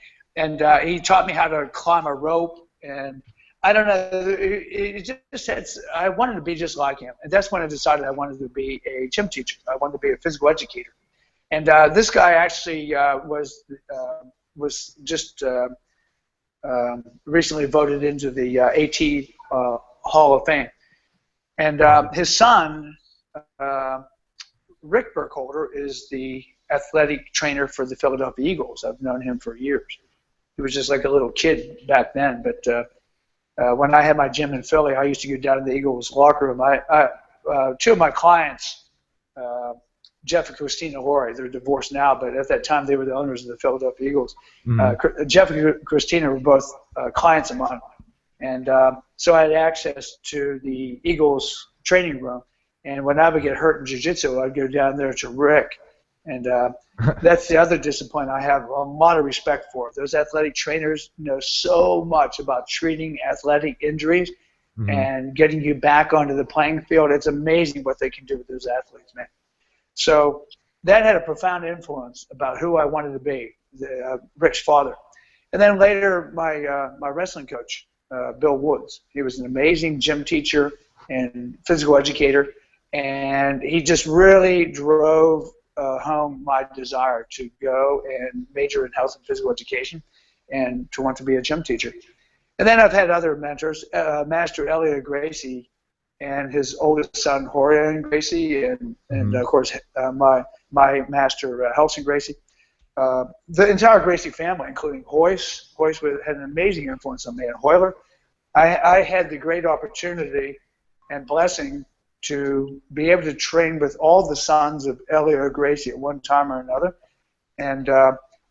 he taught me how to climb a rope, and I don't know, it just had, I wanted to be just like him, and that's when I decided I wanted to be a gym teacher. I wanted to be a physical educator, and this guy actually was just recently voted into the AT Hall of Fame, and his son, Rick Burkholder, is the athletic trainer for the Philadelphia Eagles. I've known him for years. He was just like a little kid back then, but when I had my gym in Philly, I used to go down to the Eagles locker room. Two of my clients, Jeff and Christina Horry, they're divorced now, but at that time they were the owners of the Philadelphia Eagles. Jeff and Christina were both clients of mine. And so I had access to the Eagles training room. And when I would get hurt in jiu-jitsu, I'd go down there to Rick. And that's the other discipline I have a lot of respect for. Those athletic trainers know so much about treating athletic injuries and getting you back onto the playing field. It's amazing what they can do with those athletes, man. So that had a profound influence about who I wanted to be, Rick's father. And then later, my wrestling coach, Bill Woods. He was an amazing gym teacher and physical educator, and he just really drove home my desire to go and major in health and physical education and to want to be a gym teacher. And then I've had other mentors, Master Elliot Gracie and his oldest son, Horian Gracie, and of course, my master, Helsing Gracie. The entire Gracie family, including Royce. Royce had an amazing influence on me, and Hoyler. I had the great opportunity and blessing to be able to train with all the sons of Elio Gracie at one time or another, and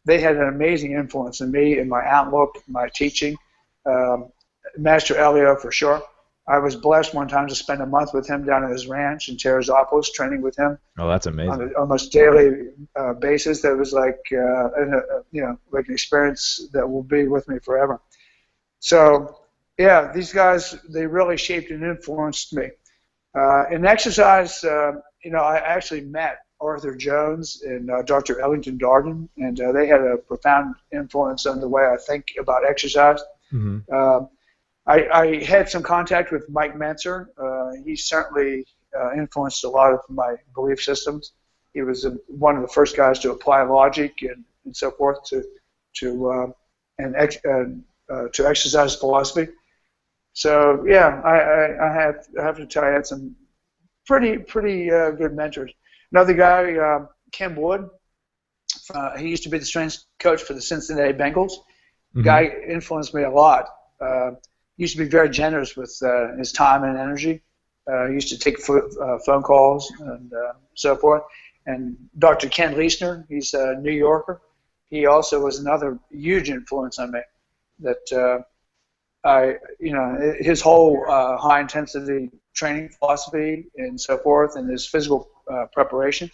they had an amazing influence on me in my outlook, my teaching. Master Elio, for sure. I was blessed one time to spend a month with him down at his ranch in Terrazopolis, training with him. Oh, that's amazing. On an almost daily basis. That was like, like an experience that will be with me forever. So, yeah, these guys, they really shaped and influenced me. In exercise, I actually met Arthur Jones and Dr. Ellington Darden, and they had a profound influence on the way I think about exercise. I had some contact with Mike Mentzer. He certainly influenced a lot of my belief systems. He was one of the first guys to apply logic and so forth to exercise philosophy. So yeah, I have to tell you, I had some pretty good mentors. Another guy, Kim Wood. He used to be the strength coach for the Cincinnati Bengals. Guy influenced me a lot. Used to be very generous with his time and energy. Used to take phone calls and so forth. And Dr. Ken Leisner, he's a New Yorker. He also was another huge influence on me. That his whole high intensity training philosophy and so forth, and his physical preparation,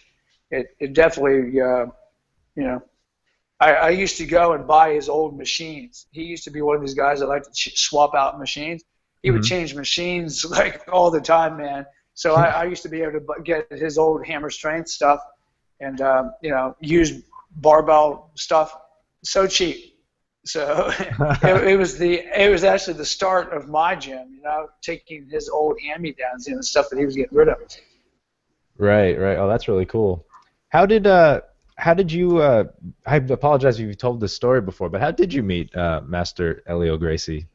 it definitely, I used to go and buy his old machines. He used to be one of these guys that liked to swap out machines. He would change machines like all the time, man. So I used to be able to get his old hammer strength stuff and, use barbell stuff so cheap. So it was actually the start of my gym, taking his old hand-me-downs, stuff that he was getting rid of. Right. Oh, that's really cool. How did you? I apologize if you've told this story before, but how did you meet Master Elio Gracie?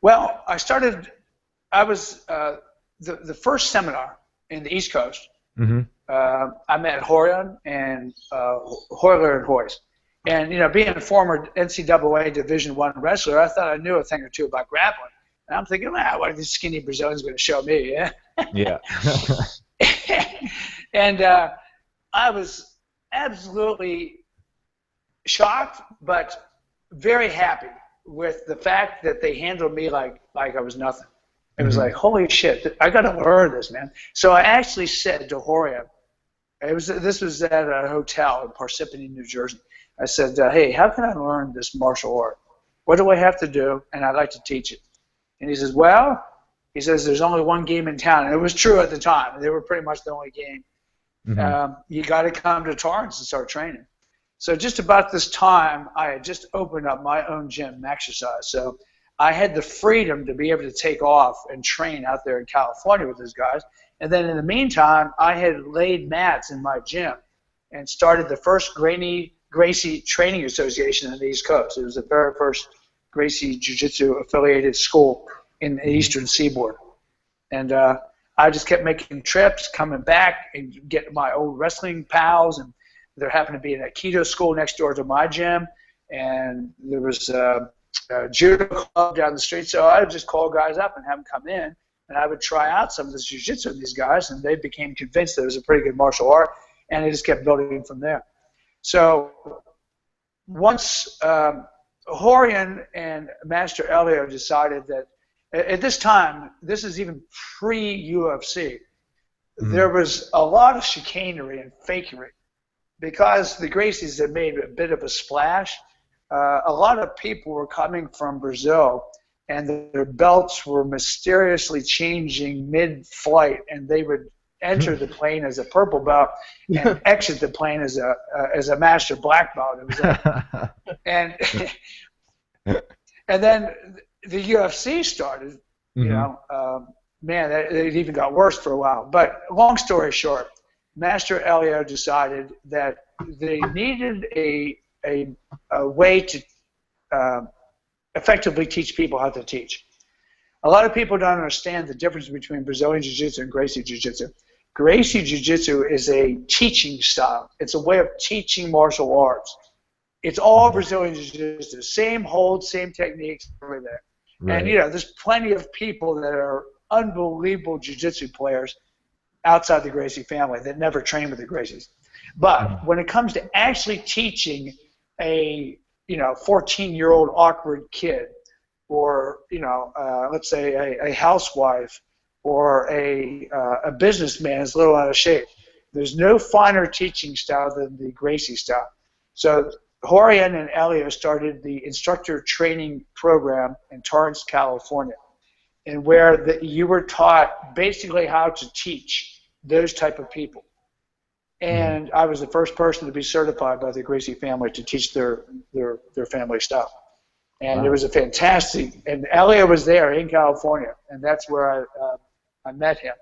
Well, I was the first seminar in the East Coast. I met Horian and Hoyler and Royce. And, being a former NCAA Division I wrestler, I thought I knew a thing or two about grappling. And I'm thinking, what are these skinny Brazilians going to show me? Yeah. Yeah. And I was absolutely shocked, but very happy with the fact that they handled me like I was nothing. It was like, holy shit, I got to learn this, man. So I actually said to Horian, this was at a hotel in Parsippany, New Jersey. I said, hey, how can I learn this martial art? What do I have to do? And I'd like to teach it. And he says, there's only one game in town. And it was true at the time. They were pretty much the only game. you got to come to Torrance and start training. So just about this time, I had just opened up my own gym, Maxwell. So I had the freedom to be able to take off and train out there in California with those guys. And then in the meantime, I had laid mats in my gym and started the first Gracie Training Association in the East Coast. It was the very first Gracie Jiu-Jitsu affiliated school in the Eastern Seaboard. And I just kept making trips, coming back and getting my old wrestling pals. And there happened to be an Aikido school next door to my gym. And there was a judo club down the street. So I would just call guys up and have them come in. And I would try out some of this jiu-jitsu with these guys. And they became convinced that it was a pretty good martial art. And it just kept building from there. So once Horian and Master Elio decided that at this time, this is even pre-UFC, there was a lot of chicanery and fakery. Because the Gracies had made a bit of a splash, a lot of people were coming from Brazil, and their belts were mysteriously changing mid-flight, and they would enter the plane as a purple belt and exit the plane as a master black belt. It was and then the UFC started. You know, man, it even got worse for a while. But long story short, Master Elio decided that they needed a way to effectively teach people how to teach. A lot of people don't understand the difference between Brazilian Jiu-Jitsu and Gracie Jiu-Jitsu. Gracie Jiu-Jitsu is a teaching style. It's a way of teaching martial arts. It's all Brazilian Jiu-Jitsu. Same holds, same techniques, everything. Right. And, you know, there's plenty of people that are unbelievable Jiu-Jitsu players outside the Gracie family that never trained with the Gracies. But when it comes to actually teaching a, 14-year-old awkward kid or, let's say a housewife or a businessman is a little out of shape, there's no finer teaching style than the Gracie style. So Horian and Elio started the instructor training program in Torrance, California, and where you were taught basically how to teach those type of people. And I was the first person to be certified by the Gracie family to teach their family style. And it was a fantastic, and Elio was there in California, and that's where I met him.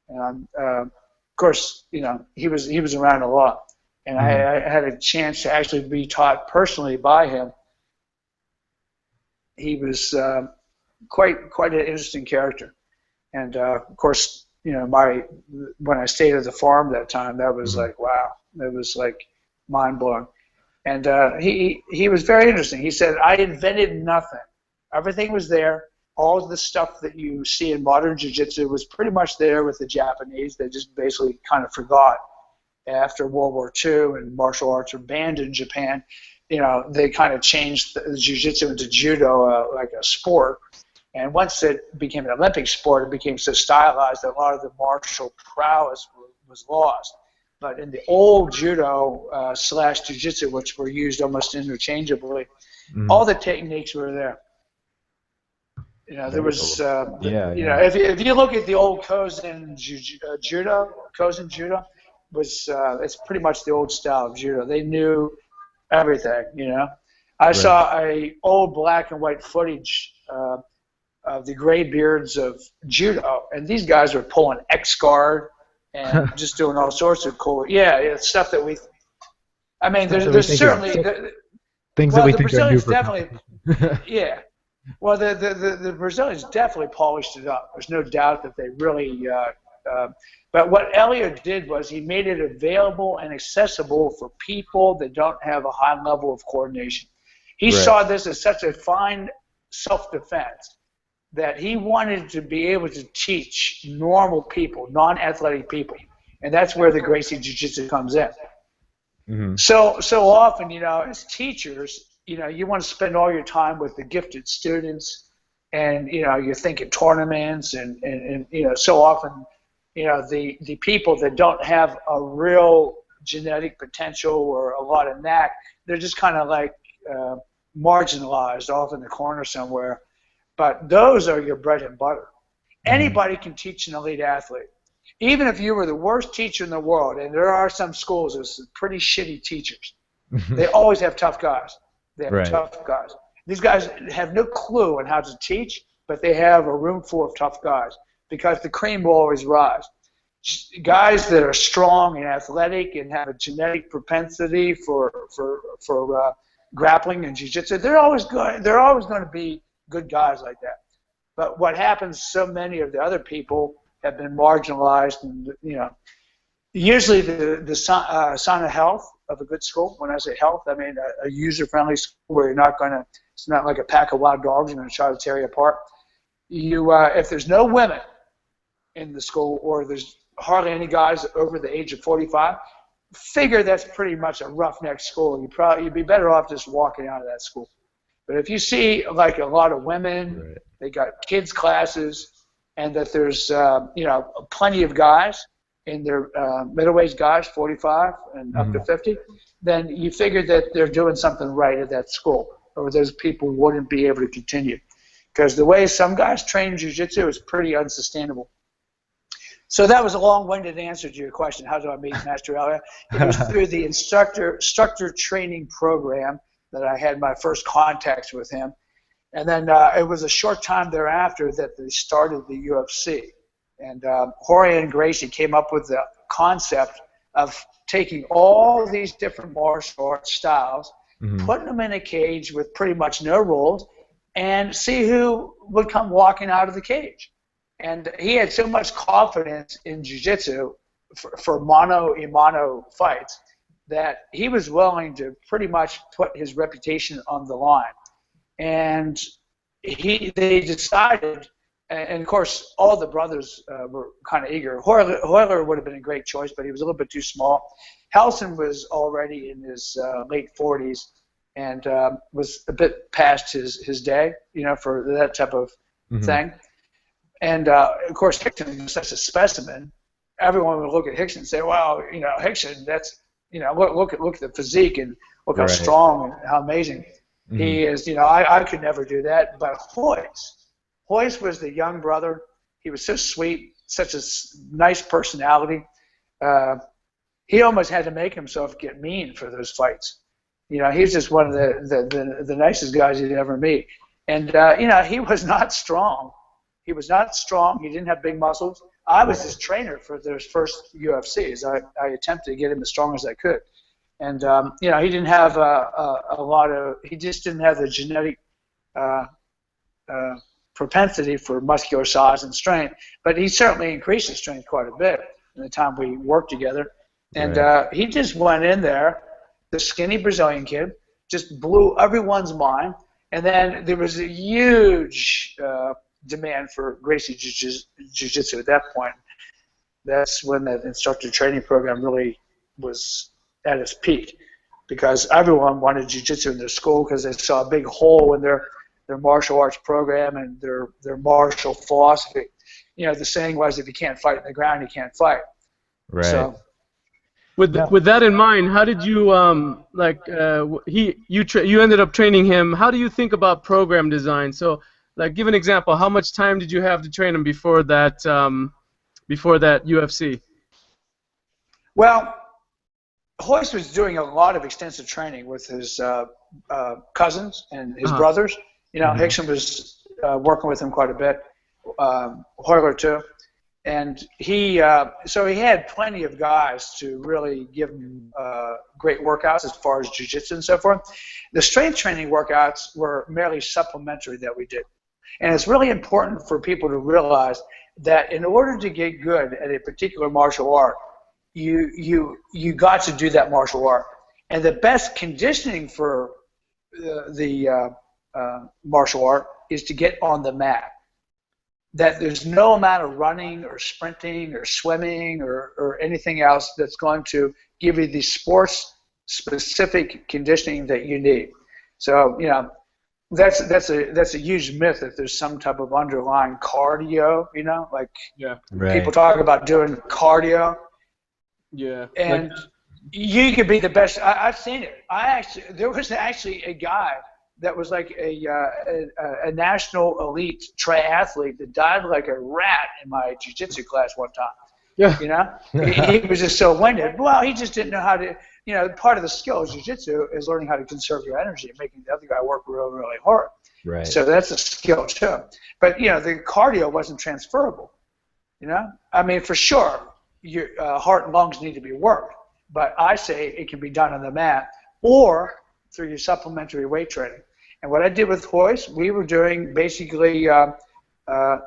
And of course, he was around a lot. And I had a chance to actually be taught personally by him. He was quite an interesting character. And of course, when I stayed at the farm that time, that was like, wow, that was like mind blowing. And he was very interesting. He said, I invented nothing. Everything was there. All of the stuff that you see in modern jiu-jitsu was pretty much there with the Japanese. They just basically kind of forgot. After World War II and martial arts were banned in Japan, they kind of changed the jiu-jitsu into judo, like a sport. And once it became an Olympic sport, it became so stylized that a lot of the martial prowess was lost. But in the old judo / jiu-jitsu, which were used almost interchangeably, all the techniques were there. There was, if you look at the old Kozen judo, it's pretty much the old style of judo. They knew everything, I saw a old black and white footage of the gray beards of judo, and these guys were pulling X guard and just doing all sorts of cool, stuff that we. I mean, there's certainly things that we think are new for definitely, Well, the Brazilians definitely polished it up. There's no doubt that they really. But what Elliot did was he made it available and accessible for people that don't have a high level of coordination. He saw this as such a fine self-defense that he wanted to be able to teach normal people, non-athletic people. And that's where the Gracie Jiu-Jitsu comes in. So often, as teachers, you want to spend all your time with the gifted students and, you're thinking tournaments and so often, the people that don't have a real genetic potential or a lot of knack, they're just kind of like marginalized off in the corner somewhere. But those are your bread and butter. Anybody can teach an elite athlete. even if you were the worst teacher in the world, and there are some schools with some pretty shitty teachers, they always have tough guys. They have tough guys. These guys have no clue on how to teach, but they have a room full of tough guys because the cream will always rise. Guys that are strong and athletic and have a genetic propensity for grappling and jiu-jitsu, they're always going to be good guys like that. But what happens, so many of the other people have been marginalized, and usually the sign of health of a good school. When I say health, I mean a user-friendly school where you're not going to. It's not like a pack of wild dogs and try to tear you apart. If there's no women in the school, or there's hardly any guys over the age of 45, figure that's pretty much a roughneck school. You'd be better off just walking out of that school. But if you see like a lot of women, they got kids classes, and that there's plenty of guys in their middle-aged guys, 45 and up to 50, then you figure that they're doing something right at that school, or those people wouldn't be able to continue. Because the way some guys train jiu-jitsu is pretty unsustainable. So that was a long-winded answer to your question, how do I meet Master Elliott? It was through the instructor training program that I had my first contacts with him. And then it was a short time thereafter that they started the UFC. And Royce Gracie came up with the concept of taking all these different martial arts styles, putting them in a cage with pretty much no rules, and see who would come walking out of the cage. And he had so much confidence in jiu-jitsu for mano-a-mano fights that he was willing to pretty much put his reputation on the line. And they decided, and of course all the brothers were kind of eager. Hoyler would have been a great choice, but he was a little bit too small. Helson was already in his late 40s and was a bit past his day, for that type of thing. And of course, Hickson was such a specimen. Everyone would look at Hickson and say, "Well, Hickson, that's look at the physique and look how strong and how amazing he is." I could never do that. But Royce was the young brother. He was so sweet, such a nice personality. He almost had to make himself get mean for those fights. He's just one of the nicest guys you'd ever meet. And he was not strong. He was not strong. He didn't have big muscles. I was his trainer for those first UFCs. I attempted to get him as strong as I could. And, he didn't have he just didn't have the genetic propensity for muscular size and strength. But he certainly increased his strength quite a bit in the time we worked together. And he just went in there, the skinny Brazilian kid, just blew everyone's mind. And then there was a huge demand for Gracie Jiu-Jitsu at that point. That's when the instructor training program really was at its peak, because everyone wanted Jiu-Jitsu in their school because they saw a big hole in their martial arts program and their martial philosophy. The saying was, if you can't fight on the ground, you can't fight. Right. So, with that in mind, how did you you ended up training him? How do you think about program design? So, give an example. How much time did you have to train him before that UFC? Well, Royce was doing a lot of extensive training with his cousins and his brothers. Hickson was working with him quite a bit. Hoyler too. And so he had plenty of guys to really give him great workouts as far as jiu-jitsu and so forth. The strength training workouts were merely supplementary that we did. And it's really important for people to realize that in order to get good at a particular martial art, you got to do that martial art. And the best conditioning for the martial art is to get on the mat. That there's no amount of running or sprinting or swimming or anything else that's going to give you the sports-specific conditioning that you need. So, that's a huge myth that there's some type of underlying cardio, people talk about doing cardio. Yeah. And you could be the best. I've seen it. There was actually a guy that was like a national elite triathlete that died like a rat in my jiu-jitsu class one time. Yeah. You know, he was just so winded. Well, he just didn't know how to. You know, part of the skill of jiu-jitsu is learning how to conserve your energy and making the other guy work really, really hard. Right. So that's a skill too. But you know, the cardio wasn't transferable. You know, I mean, for sure, your heart and lungs need to be worked. But I say it can be done on the mat or through your supplementary weight training. And what I did with Royce, we were doing basically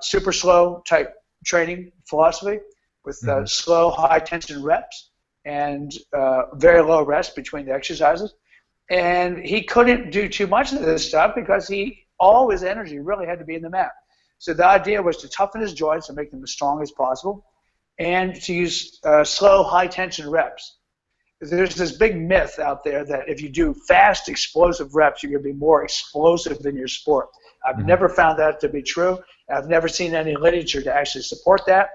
super slow type training philosophy with slow, high tension reps and very low rest between the exercises. And he couldn't do too much of this stuff because all his energy really had to be in the mat. So the idea was to toughen his joints and make them as strong as possible and to use slow, high tension reps. There's this big myth out there that if you do fast, explosive reps, you're going to be more explosive in your sport. I've never found that to be true. I've never seen any literature to actually support that.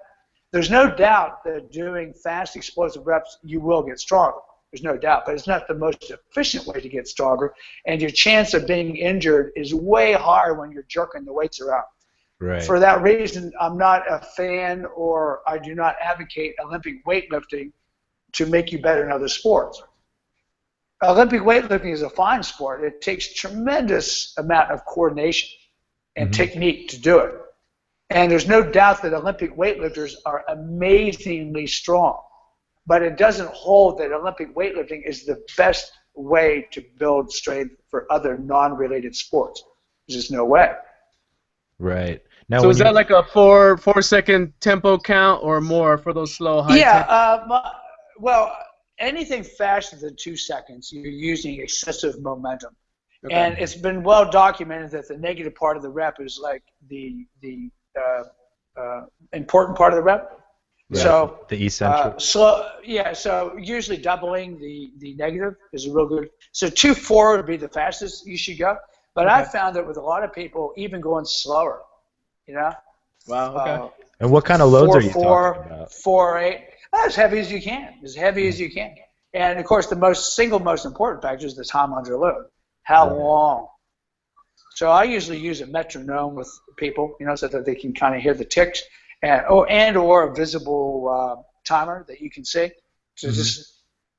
There's no doubt that doing fast, explosive reps, you will get stronger. There's no doubt, but it's not the most efficient way to get stronger, and your chance of being injured is way higher when you're jerking the weights around. Right. For that reason, I'm not a fan, or I do not advocate Olympic weightlifting to make you better in other sports. Olympic weightlifting is a fine sport. It takes tremendous amount of coordination and technique to do it. And there's no doubt that Olympic weightlifters are amazingly strong. But it doesn't hold that Olympic weightlifting is the best way to build strength for other non-related sports. There's just no way. Right. Now, so is that like a 4-second tempo count or more for those slow high? Yeah. Well, anything faster than 2 seconds, you're using excessive momentum. Okay. And it's been well documented that the negative part of the rep is like the important part of the rep. Right. So the eccentric. So usually doubling the negative is a real good. So 2-4 would be the fastest you should go. But I found that with a lot of people, even going slower, you know. Wow. Okay. And what kind of loads are you talking about? 4-8. As heavy as you can. As heavy as you can. And of course, the single most important factor is the time under load. How long? So I usually use a metronome with people, you know, so that they can kind of hear the ticks. Or a visible timer that you can see. So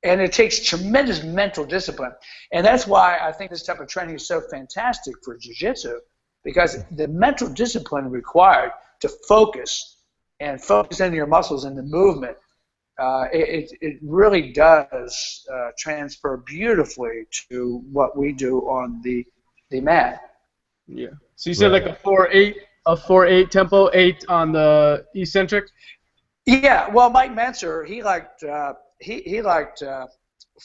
and it takes tremendous mental discipline. And that's why I think this type of training is so fantastic for jiu-jitsu, because the mental discipline required to focus in your muscles and the movement, it really does transfer beautifully to what we do on the mat. Yeah. So you said like a 4-8 tempo, 8 on the eccentric. Yeah, well, Mike Mentzer, he liked 4-4,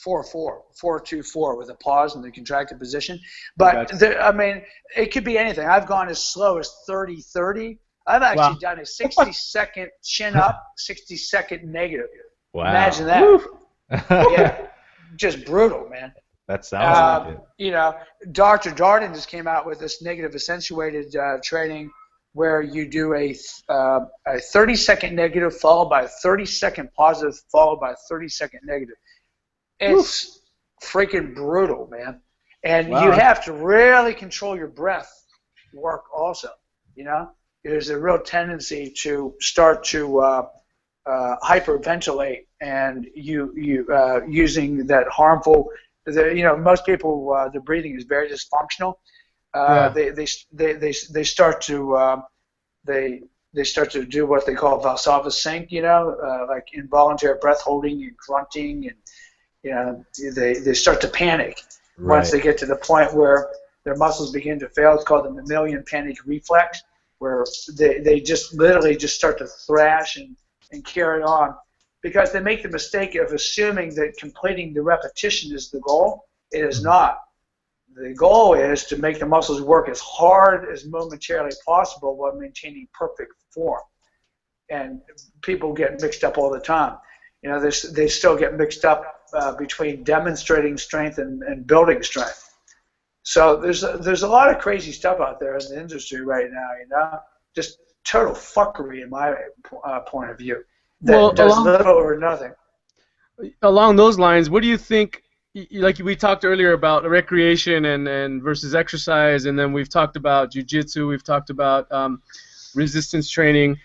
4-2-4 with a pause in the contracted position. But I mean, it could be anything. I've gone as slow as 30-30. I've actually done a 60-second chin up, 60-second negative. Wow! Imagine that. Yeah, just brutal, man. That sounds like it. You know, Dr. Darden just came out with this negative accentuated training where you do a 30-second negative followed by a 30-second positive followed by a 30-second negative. It's freaking brutal, man. And you have to really control your breath work also, you know. There's a real tendency to start to hyperventilate, and using that harmful. Most people, the breathing is very dysfunctional. They start to do what they call Valsalva sink, like involuntary breath holding and grunting, and they start to panic once they get to the point where their muscles begin to fail. It's called the mammalian panic reflex, where they just literally just start to thrash and carry on, because they make the mistake of assuming that completing the repetition is the goal. It is not. The goal is to make the muscles work as hard as momentarily possible while maintaining perfect form. And people get mixed up all the time. They still get mixed up between demonstrating strength and building strength. So there's a lot of crazy stuff out there in the industry right now, just total fuckery in my point of view. That does little or nothing. Along those lines, what do you think? Like we talked earlier about recreation and versus exercise, and then we've talked about jiu-jitsu, we've talked about resistance training.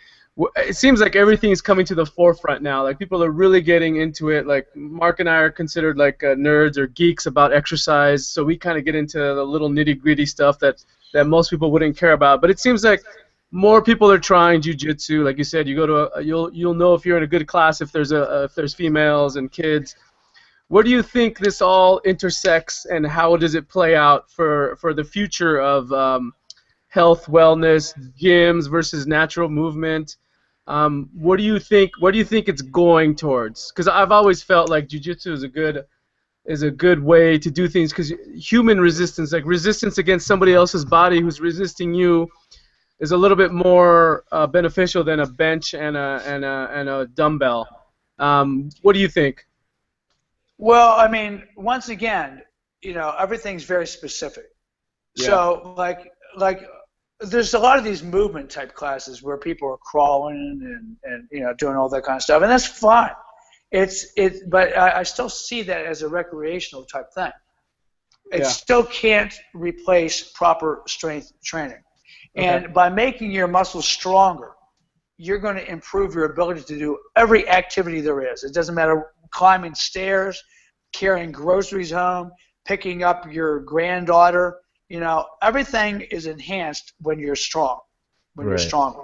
It seems like everything is coming to the forefront now. Like people are really getting into it. Like Mark and I are considered like nerds or geeks about exercise, so we kind of get into the little nitty-gritty stuff that most people wouldn't care about. But it seems like more people are trying jiu-jitsu. Like you said, you go to you'll know if you're in a good class if there's females and kids. Where do you think this all intersects, and how does it play out for the future of health, wellness, gyms versus natural movement? What do you think it's going towards? Because I've always felt like jiu-jitsu is a good way to do things, because human resistance, like resistance against somebody else's body who's resisting you, is a little bit more beneficial than a bench and a dumbbell. What do you think? Well, I mean, once again, everything's very specific. Yeah. So, like, there's a lot of these movement type classes where people are crawling and doing all that kind of stuff, and that's fine. But I still see that as a recreational type thing. It still can't replace proper strength training. Okay. And by making your muscles stronger, you're going to improve your ability to do every activity there is. It doesn't matter climbing stairs, carrying groceries home, picking up your granddaughter. Everything is enhanced when you're strong, when you're stronger.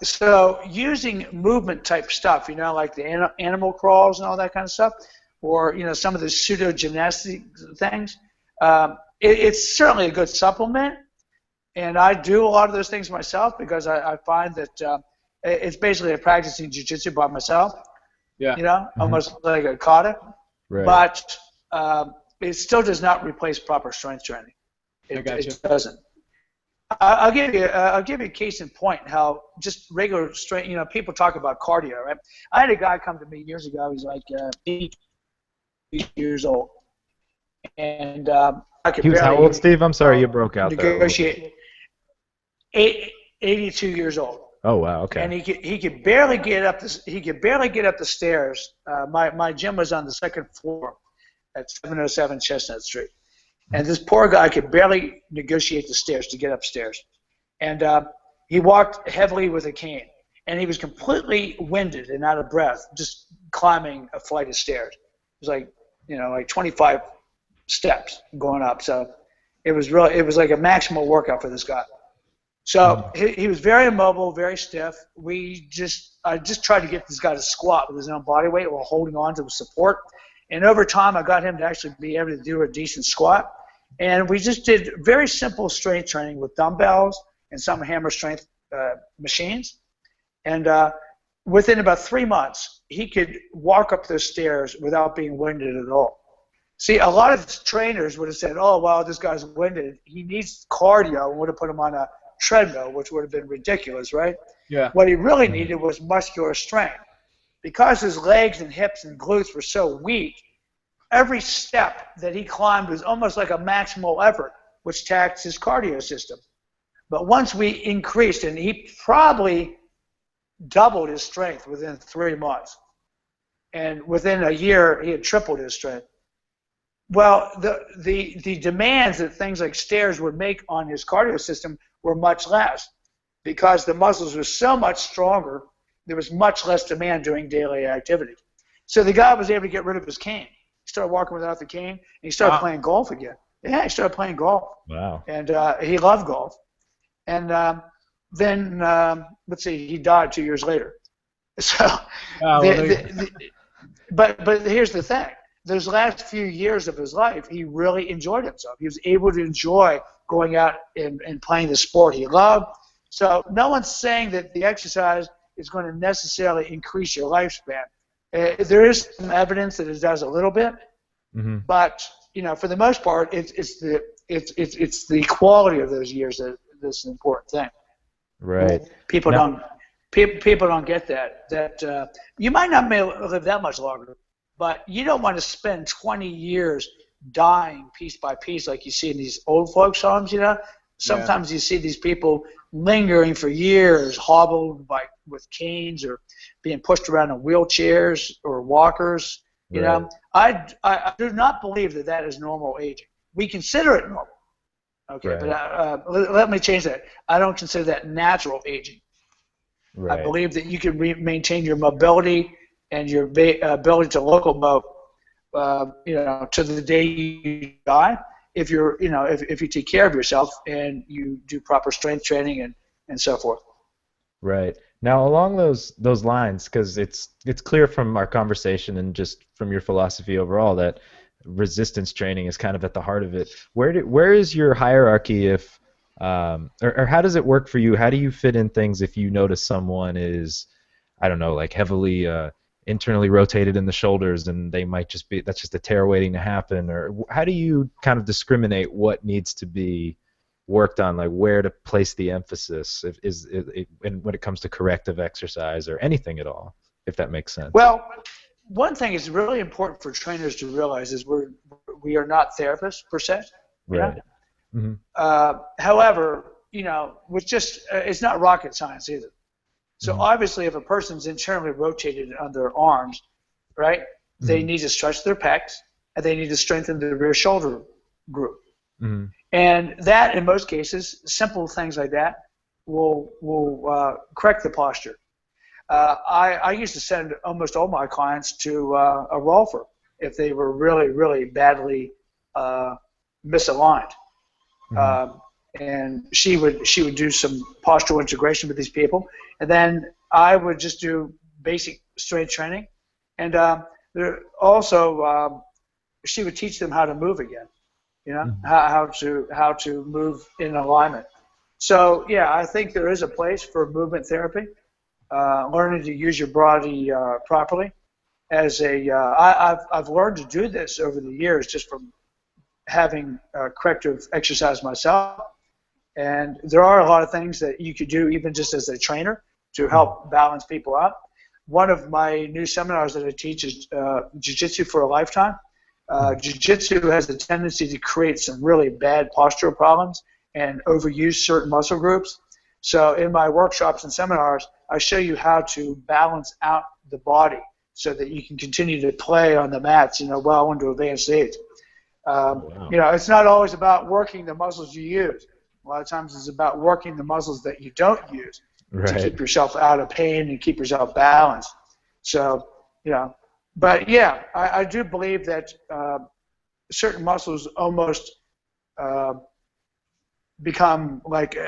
So using movement type stuff, like the animal crawls and all that kind of stuff, or some of the pseudo gymnastic things, it's certainly a good supplement. And I do a lot of those things myself because I find that it's basically practicing jiu-jitsu by myself. Yeah. Almost like a kata. Right. But it still does not replace proper strength training. It doesn't. I'll give you a case in point how just regular strength. People talk about cardio, right? I had a guy come to me years ago. He's like 8 years old, and I could He was barely how old, Steve? I'm sorry, you broke out there. Negotiate. 82 years old. Oh wow, okay. And he could barely get up the stairs. My gym was on the second floor at 707 Chestnut Street, and this poor guy could barely negotiate the stairs to get upstairs, and he walked heavily with a cane, and he was completely winded and out of breath just climbing a flight of stairs. It was like 25 steps going up. So it was like a maximal workout for this guy. So he was very immobile, very stiff. I just tried to get this guy to squat with his own body weight while holding on to the support. And over time, I got him to actually be able to do a decent squat. And we just did very simple strength training with dumbbells and some hammer strength machines. And within about 3 months, he could walk up those stairs without being winded at all. See, a lot of trainers would have said, oh, well, this guy's winded. He needs cardio, and would have put him on a treadmill, which would have been ridiculous, right? Yeah. What he really needed was muscular strength. Because his legs and hips and glutes were so weak, every step that he climbed was almost like a maximal effort, which taxed his cardio system. But once we increased, and he probably doubled his strength within 3 months, and within a year he had tripled his strength. Well, the demands that things like stairs would make on his cardio system were much less, because the muscles were so much stronger. There was much less demand during daily activity. So the guy was able to get rid of his cane. He started walking without the cane, and he started playing golf again. Yeah, he started playing golf. Wow. And he loved golf. And then, let's see, he died 2 years later. So, but here's the thing. Those last few years of his life, he really enjoyed himself. He was able to enjoy going out and playing the sport he loved. So no one's saying that the exercise is going to necessarily increase your lifespan. There is some evidence that it does a little bit, but for the most part, it's the quality of those years that's an important thing. Right. People don't get that. That you might not live that much longer, but you don't want to spend 20 years dying piece by piece like you see in these old folks' homes. Sometimes you see these people lingering for years, hobbled with canes or being pushed around in wheelchairs or walkers. I do not believe that is normal aging. We consider it normal. Okay, right. But let me change that. I don't consider that natural aging. I Right. believe that you can maintain your mobility and your ability to locomote, to the day you die, if if you take care of yourself and you do proper strength training and so forth. Right. Now, along those lines, because it's clear from our conversation and just from your philosophy overall that resistance training is kind of at the heart of it. Where is your hierarchy if or how does it work for you? How do you fit in things if you notice someone is, I don't know, like heavily internally rotated in the shoulders and they might just be, that's just a tear waiting to happen? Or how do you kind of discriminate what needs to be worked on, like where to place the emphasis and when it comes to corrective exercise or anything at all, if that makes sense? Well, one thing is really important for trainers to realize is we are not therapists per se. Right. Mm-hmm. However, with just it's not rocket science either. So Mm-hmm. obviously, if a person's internally rotated on their arms, right, they Mm-hmm. need to stretch their pecs and they need to strengthen the rear shoulder group. Mm-hmm. And that, in most cases, simple things like that will correct the posture. I used to send almost all my clients to a rolfer if they were really, really badly misaligned. Mm-hmm. And she would do some postural integration with these people, and then I would just do basic strength training, and also she would teach them how to move again. Mm-hmm. How to move in alignment. So yeah, I think there is a place for movement therapy, learning to use your body properly. I've learned to do this over the years just from having corrective exercise myself. And there are a lot of things that you could do even just as a trainer to help balance people out. One of my new seminars that I teach is Jiu-jitsu for a lifetime. Jiu-jitsu has a tendency to create some really bad postural problems and overuse certain muscle groups. So in my workshops and seminars, I show you how to balance out the body so that you can continue to play on the mats, well into advanced age. Wow. It's not always about working the muscles you use. A lot of times it's about working the muscles that you don't use to keep yourself out of pain and keep yourself balanced. So, but yeah, I do believe that certain muscles almost become like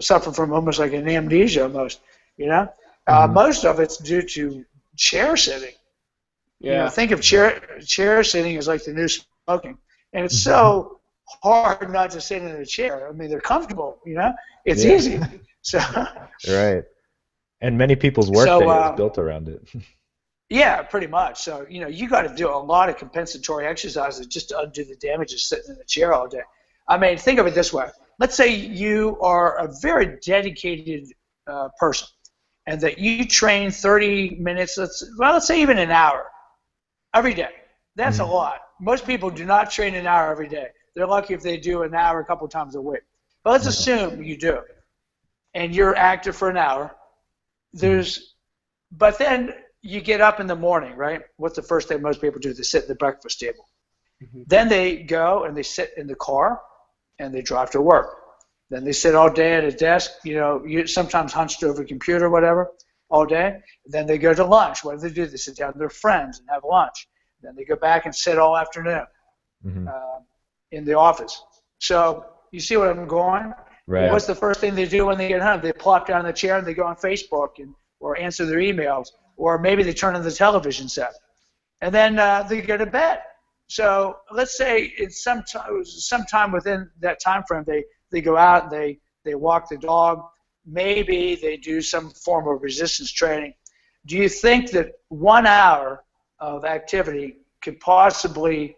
suffer from almost like an amnesia almost. Mm-hmm. Most of it's due to chair sitting. Yeah. Think of chair sitting as like the new smoking, and it's so hard not to sit in a chair. I mean, they're comfortable. It's easy. So right. And many people's workday is built around it. Yeah, pretty much. So, you got to do a lot of compensatory exercises just to undo the damage of sitting in a chair all day. I mean, think of it this way. Let's say you are a very dedicated person and that you train 30 minutes, let's say even an hour every day. That's a lot. Most people do not train an hour every day. They're lucky if they do an hour a couple times a week. But let's assume you do. And you're active for an hour. But then you get up in the morning, right? What's the first thing most people do? They sit at the breakfast table. Mm-hmm. Then they go and they sit in the car and they drive to work. Then they sit all day at a desk, you sometimes hunched over a computer or whatever, all day. Then they go to lunch. What do? They sit down with their friends and have lunch. Then they go back and sit all afternoon in the office. So you see what I'm going? Right. What's the first thing they do when they get home? They plop down in the chair and they go on Facebook or answer their emails, or maybe they turn on the television set. And then they go to bed. So let's say it's sometime within that time frame they go out and they walk the dog. Maybe they do some form of resistance training. Do you think that 1 hour of activity could possibly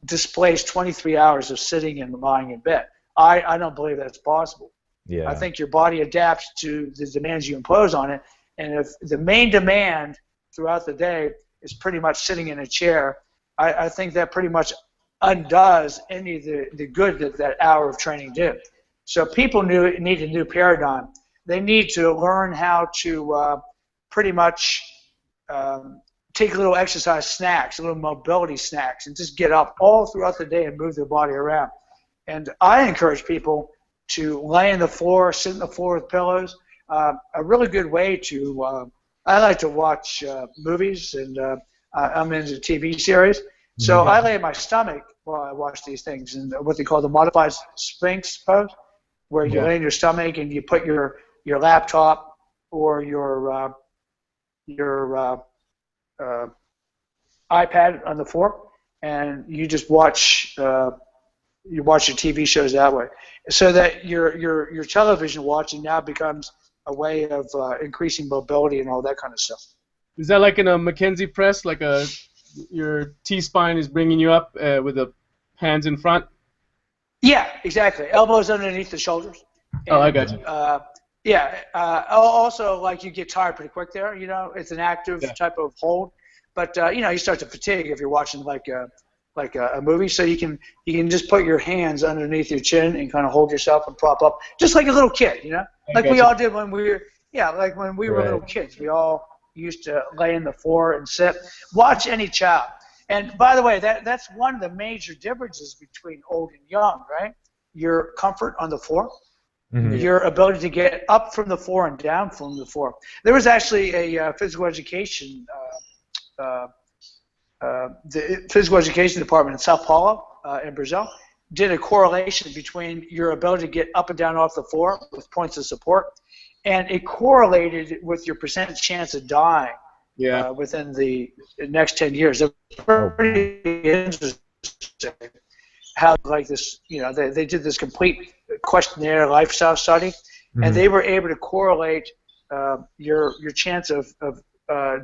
displace 23 hours of sitting and lying in bed? I don't believe that's possible. Yeah. I think your body adapts to the demands you impose on it. And if the main demand throughout the day is pretty much sitting in a chair, I think that pretty much undoes any of the good that hour of training did. So people need a new paradigm. They need to learn how to pretty much take little exercise snacks, little mobility snacks, and just get up all throughout the day and move their body around. And I encourage people to lay on the floor, sit on the floor with pillows, a really good way to. I like to watch movies, and I'm into TV series. So I lay on my stomach while I watch these things, and what they call the modified Sphinx pose, where you lay on your stomach and you put your laptop or your iPad on the floor, and you just watch your TV shows that way, so that your television watching now becomes a way of increasing mobility and all that kind of stuff. Is that like in a Mackenzie press, like your T-spine is bringing you up with the hands in front? Yeah, exactly. Elbows underneath the shoulders. And, I got you. Also, like, you get tired pretty quick there. You know, it's an active type of hold, but you know, you start to fatigue if you're watching like a movie. So you can just put your hands underneath your chin and kind of hold yourself and prop up, just like a little kid. You know, like we all did when we were like when we were little kids. We all used to lay on the floor and sit. Watch any child. And by the way, that's one of the major differences between old and young, right? Your comfort on the floor. Your ability to get up from the floor and down from the floor. There was actually a physical education, the physical education department in Sao Paulo in Brazil did a correlation between your ability to get up and down off the floor with points of support, and it correlated with your percentage chance of dying within the next 10 years. It's pretty interesting how, like this, you know, they did this complete questionnaire lifestyle study, and they were able to correlate your chance of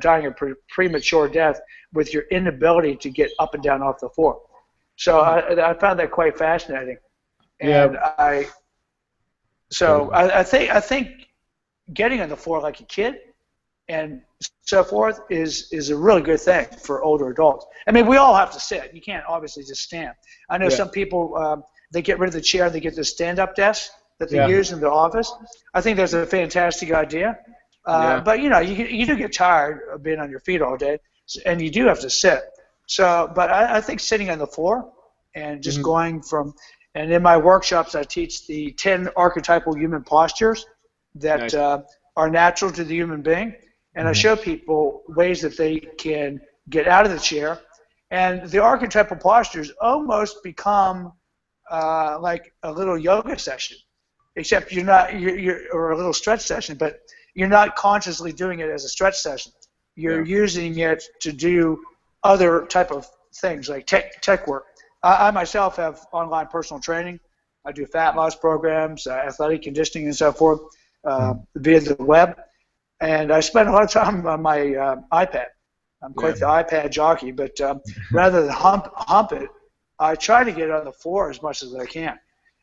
dying a premature death with your inability to get up and down off the floor. So I found that quite fascinating, and I think getting on the floor like a kid and so forth is a really good thing for older adults. I mean, we all have to sit. You can't obviously just stand. I know some people, they get rid of the chair, they get the stand-up desk that they use in their office. I think that's a fantastic idea. But, you know, you do get tired of being on your feet all day, and you do have to sit. So, but I think sitting on the floor and just going from, and in my workshops I teach the 10 archetypal human postures that are natural to the human being, and I show people ways that they can get out of the chair, and the archetypal postures almost become like a little yoga session, except or a little stretch session, but you're not consciously doing it as a stretch session. You're using it to do other type of things like tech work. I myself have online personal training. I do fat loss programs, athletic conditioning, and so forth via the web. And I spend a lot of time on my iPad. I'm quite the iPad jockey, but rather than hump it, I try to get on the floor as much as I can.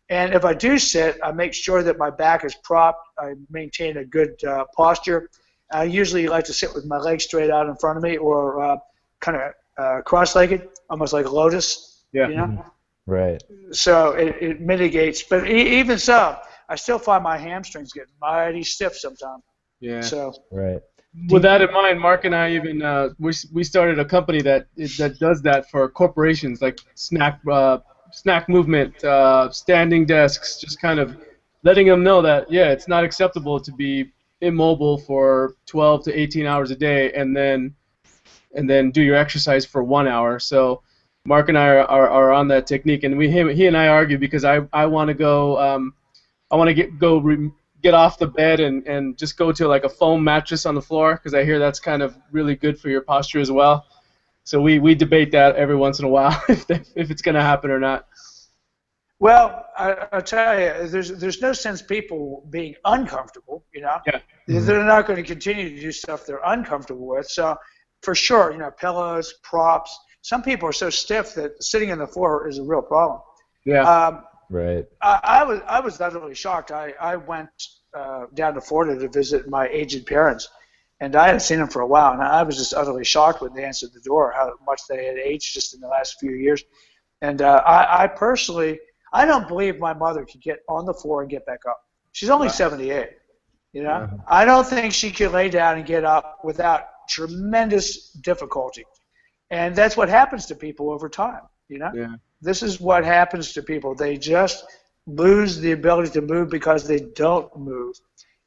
And if I do sit, I make sure that my back is propped. I maintain a good posture. I usually like to sit with my legs straight out in front of me, or kind of cross-legged, almost like a lotus. You know? Right. So it mitigates. But even so, I still find my hamstrings get mighty stiff sometimes. Yeah. So. Right. With that in mind, Mark and I even we started a company that does that for corporations, like snack movement, standing desks, just kind of letting them know that it's not acceptable to be immobile for 12 to 18 hours a day and then do your exercise for 1 hour. So Mark and I are on that technique, and he and I argue because I want to go get off the bed and just go to like a foam mattress on the floor, because I hear that's kind of really good for your posture as well. So we debate that every once in a while if it's going to happen or not. Well, I'll tell you, there's no sense people being uncomfortable, you know. Yeah. They're not going to continue to do stuff they're uncomfortable with. So for sure, you know, pillows, props. Some people are so stiff that sitting on the floor is a real problem. Yeah. Right. I was utterly shocked. I went down to Florida to visit my aged parents, and I hadn't seen them for a while, and I was just utterly shocked when they answered the door how much they had aged just in the last few years. And I personally, I don't believe my mother could get on the floor and get back up. She's only 78. You know, I don't think she could lay down and get up without tremendous difficulty, and that's what happens to people over time. You know. Yeah. This is what happens to people. They just lose the ability to move because they don't move.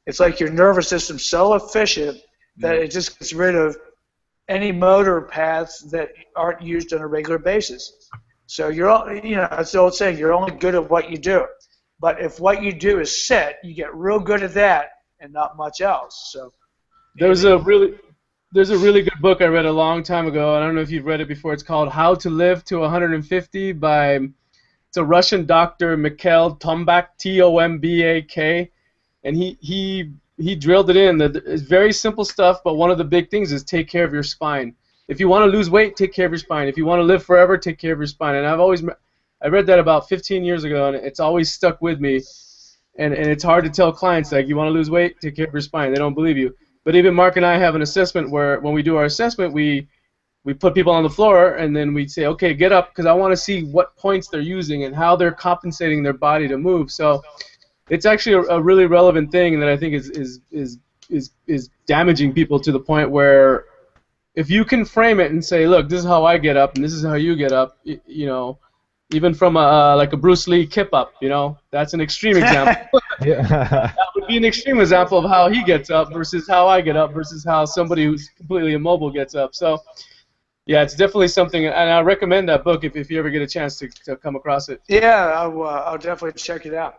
It's like your nervous system's so efficient that it just gets rid of any motor paths that aren't used on a regular basis. So it's the old saying, you're only good at what you do. But if what you do is set, you get real good at that and not much else. So there's a really good book I read a long time ago. I don't know if you've read it before. It's called How to Live to 150 by it's a Russian doctor, Mikhail Tombak, Tombak, and he drilled it in. It's very simple stuff, but one of the big things is take care of your spine. If you want to lose weight, take care of your spine. If you want to live forever, take care of your spine. And I read that about 15 years ago, and it's always stuck with me. And it's hard to tell clients, like, you want to lose weight, take care of your spine. They don't believe you. But even Mark and I have an assessment where when we do our assessment, we put people on the floor, and then we say, okay, get up, because I want to see what points they're using and how they're compensating their body to move. So it's actually a really relevant thing that I think is damaging people to the point where if you can frame it and say, look, this is how I get up and this is how you get up, even from like a Bruce Lee kip up, that's an extreme example. That would be an extreme example of how he gets up versus how I get up versus how somebody who's completely immobile gets up. So yeah, it's definitely something, and I recommend that book if you ever get a chance to come across it. Yeah, I'll definitely check it out.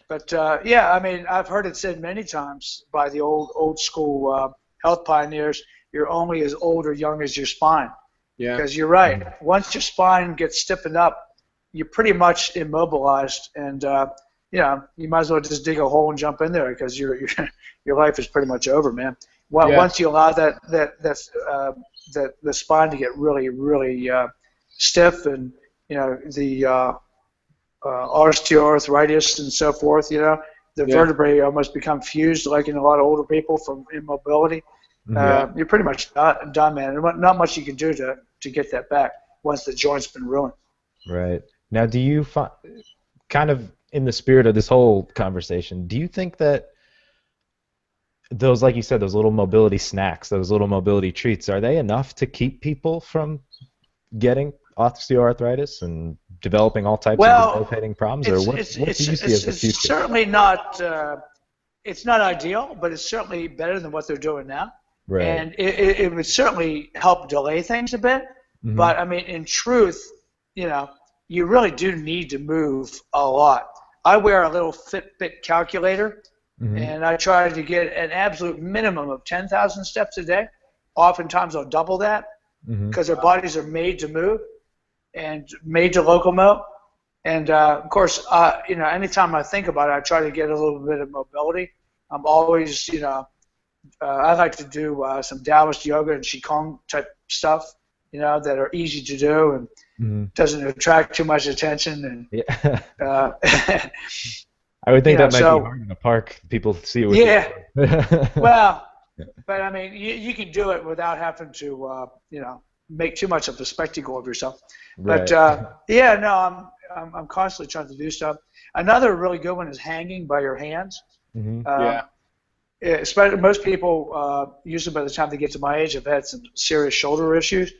But yeah, I mean, I've heard it said many times by the old school health pioneers, you're only as old or young as your spine. Yeah. Because you're right. Once your spine gets stiffened up, you're pretty much immobilized, and you might as well just dig a hole and jump in there because your life is pretty much over, man. Once you allow the spine to get really, really stiff, and the osteoarthritis and so forth, the vertebrae almost become fused, like in a lot of older people from immobility. You're pretty much done, man. Not much you can do to get that back once the joint's been ruined. Right. Now, do you find, kind of in the spirit of this whole conversation, do you think that those, like you said, those little mobility snacks, those little mobility treats, are they enough to keep people from getting osteoarthritis and developing all types of debilitating problems? Or what do you see as the future? It's certainly not. It's not ideal, but it's certainly better than what they're doing now. Right. And it would certainly help delay things a bit. Mm-hmm. But I mean, in truth, you really do need to move a lot. I wear a little Fitbit calculator, and I try to get an absolute minimum of 10,000 steps a day. Oftentimes I'll double that because our bodies are made to move and made to locomote. And of course, anytime I think about it, I try to get a little bit of mobility. I'm always, I like to do some Taoist yoga and Qigong type stuff, that are easy to do and doesn't attract too much attention. And I would think that might be hard in a park. People see it. Yeah. Well, but I mean, you can do it without having to, make too much of a spectacle of yourself. Right. But I'm constantly trying to do stuff. Another really good one is hanging by your hands. Especially most people, usually by the time they get to my age, have had some serious shoulder issues.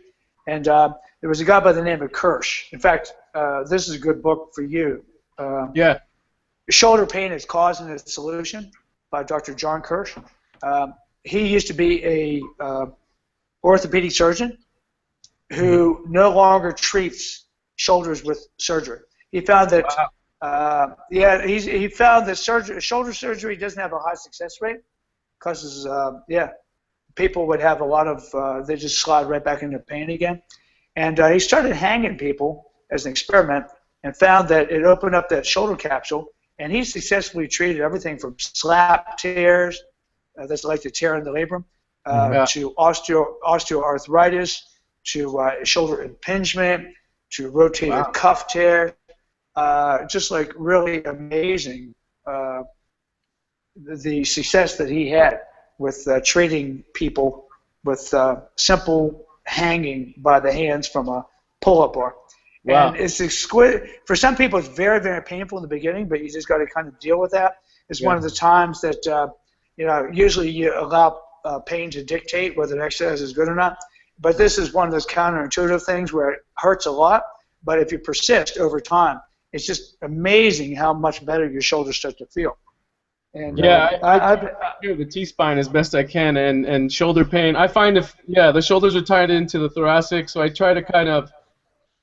And there was a guy by the name of Kirsch. In fact, this is a good book for you. Shoulder Pain is Cause and Its Solution by Dr. John Kirsch. He used to be a orthopedic surgeon who no longer treats shoulders with surgery. He found that he found that shoulder surgery doesn't have a high success rate because people would have a lot of they just slide right back into pain again. And he started hanging people as an experiment and found that it opened up that shoulder capsule, and he successfully treated everything from slap tears, that's like the tear in the labrum, to osteoarthritis, to shoulder impingement, to rotator cuff tear. Just like really amazing the success that he had with treating people with simple hanging by the hands from a pull-up bar. And it's exquisite. For some people, it's very, very painful in the beginning, but you just got to kind of deal with that. It's one of the times that, usually you allow pain to dictate whether an exercise is good or not. But this is one of those counterintuitive things where it hurts a lot, but if you persist over time, it's just amazing how much better your shoulders start to feel. And yeah, I do the T-spine as best I can, and shoulder pain. I find the shoulders are tied into the thoracic, so I try to kind of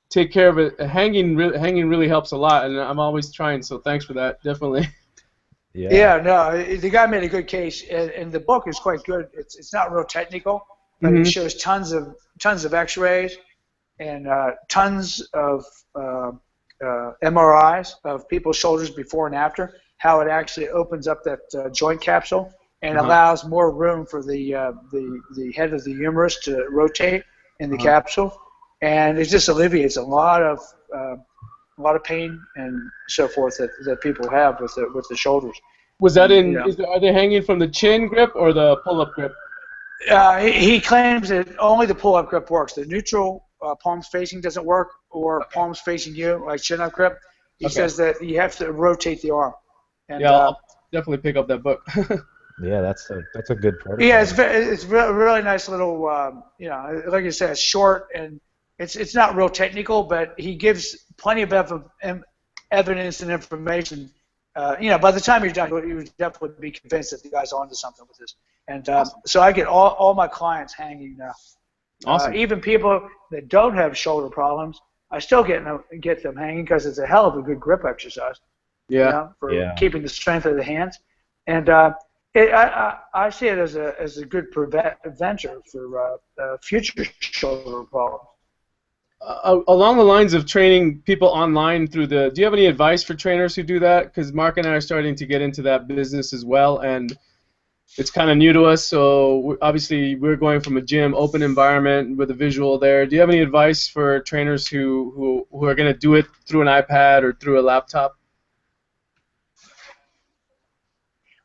take care of it. Hanging really helps a lot, and I'm always trying. So thanks for that, definitely. Yeah, no, the guy made a good case, and the book is quite good. It's not real technical, but it shows tons of X-rays and tons of MRIs of people's shoulders before and after, how it actually opens up that joint capsule and allows more room for the head of the humerus to rotate in the capsule, and it just alleviates a lot of pain and so forth that people have with the shoulders. Was that in? Are they hanging from the chin grip or the pull-up grip? He claims that only the pull-up grip works. The neutral palms facing doesn't work, or palms facing you, like chin-up grip. He says that you have to rotate the arm. And, yeah, I'll definitely pick up that book. Yeah, that's a good protocol. Yeah, it's really nice little, like I said, it's short, and it's not real technical, but he gives plenty of evidence and information. By the time you're done, you would definitely be convinced that the guy's onto something with this. And so I get all my clients hanging now. Awesome. Even people that don't have shoulder problems, I still get them hanging because it's a hell of a good grip exercise. Yeah. For keeping the strength of the hands. And I see it as a good preventer for future shoulder problems. Along the lines of training people online do you have any advice for trainers who do that? Because Mark and I are starting to get into that business as well, and it's kind of new to us. So obviously we're going from a gym, open environment with a visual there. Do you have any advice for trainers who are going to do it through an iPad or through a laptop?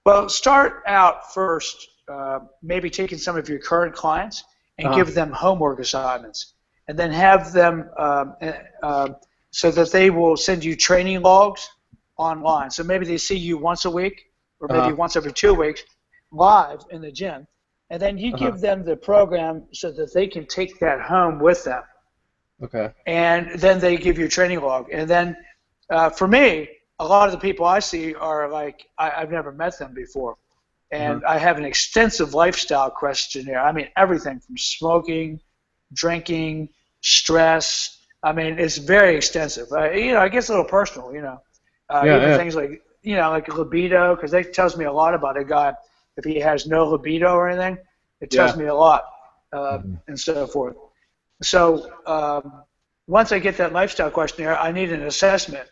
Well, start out first, maybe taking some of your current clients and give them homework assignments. And then have them so that they will send you training logs online. So maybe they see you once a week or maybe once every 2 weeks live in the gym. And then you give them the program so that they can take that home with them. Okay. And then they give you a training log. And then for me, a lot of the people I see are like, I've never met them before. And I have an extensive lifestyle questionnaire. I mean, everything from smoking, drinking, stress. I mean, it's very extensive. It gets a little personal, things like, like libido, because that tells me a lot about a guy. If he has no libido or anything, it tells me a lot, and so forth. So once I get that lifestyle questionnaire, I need an assessment.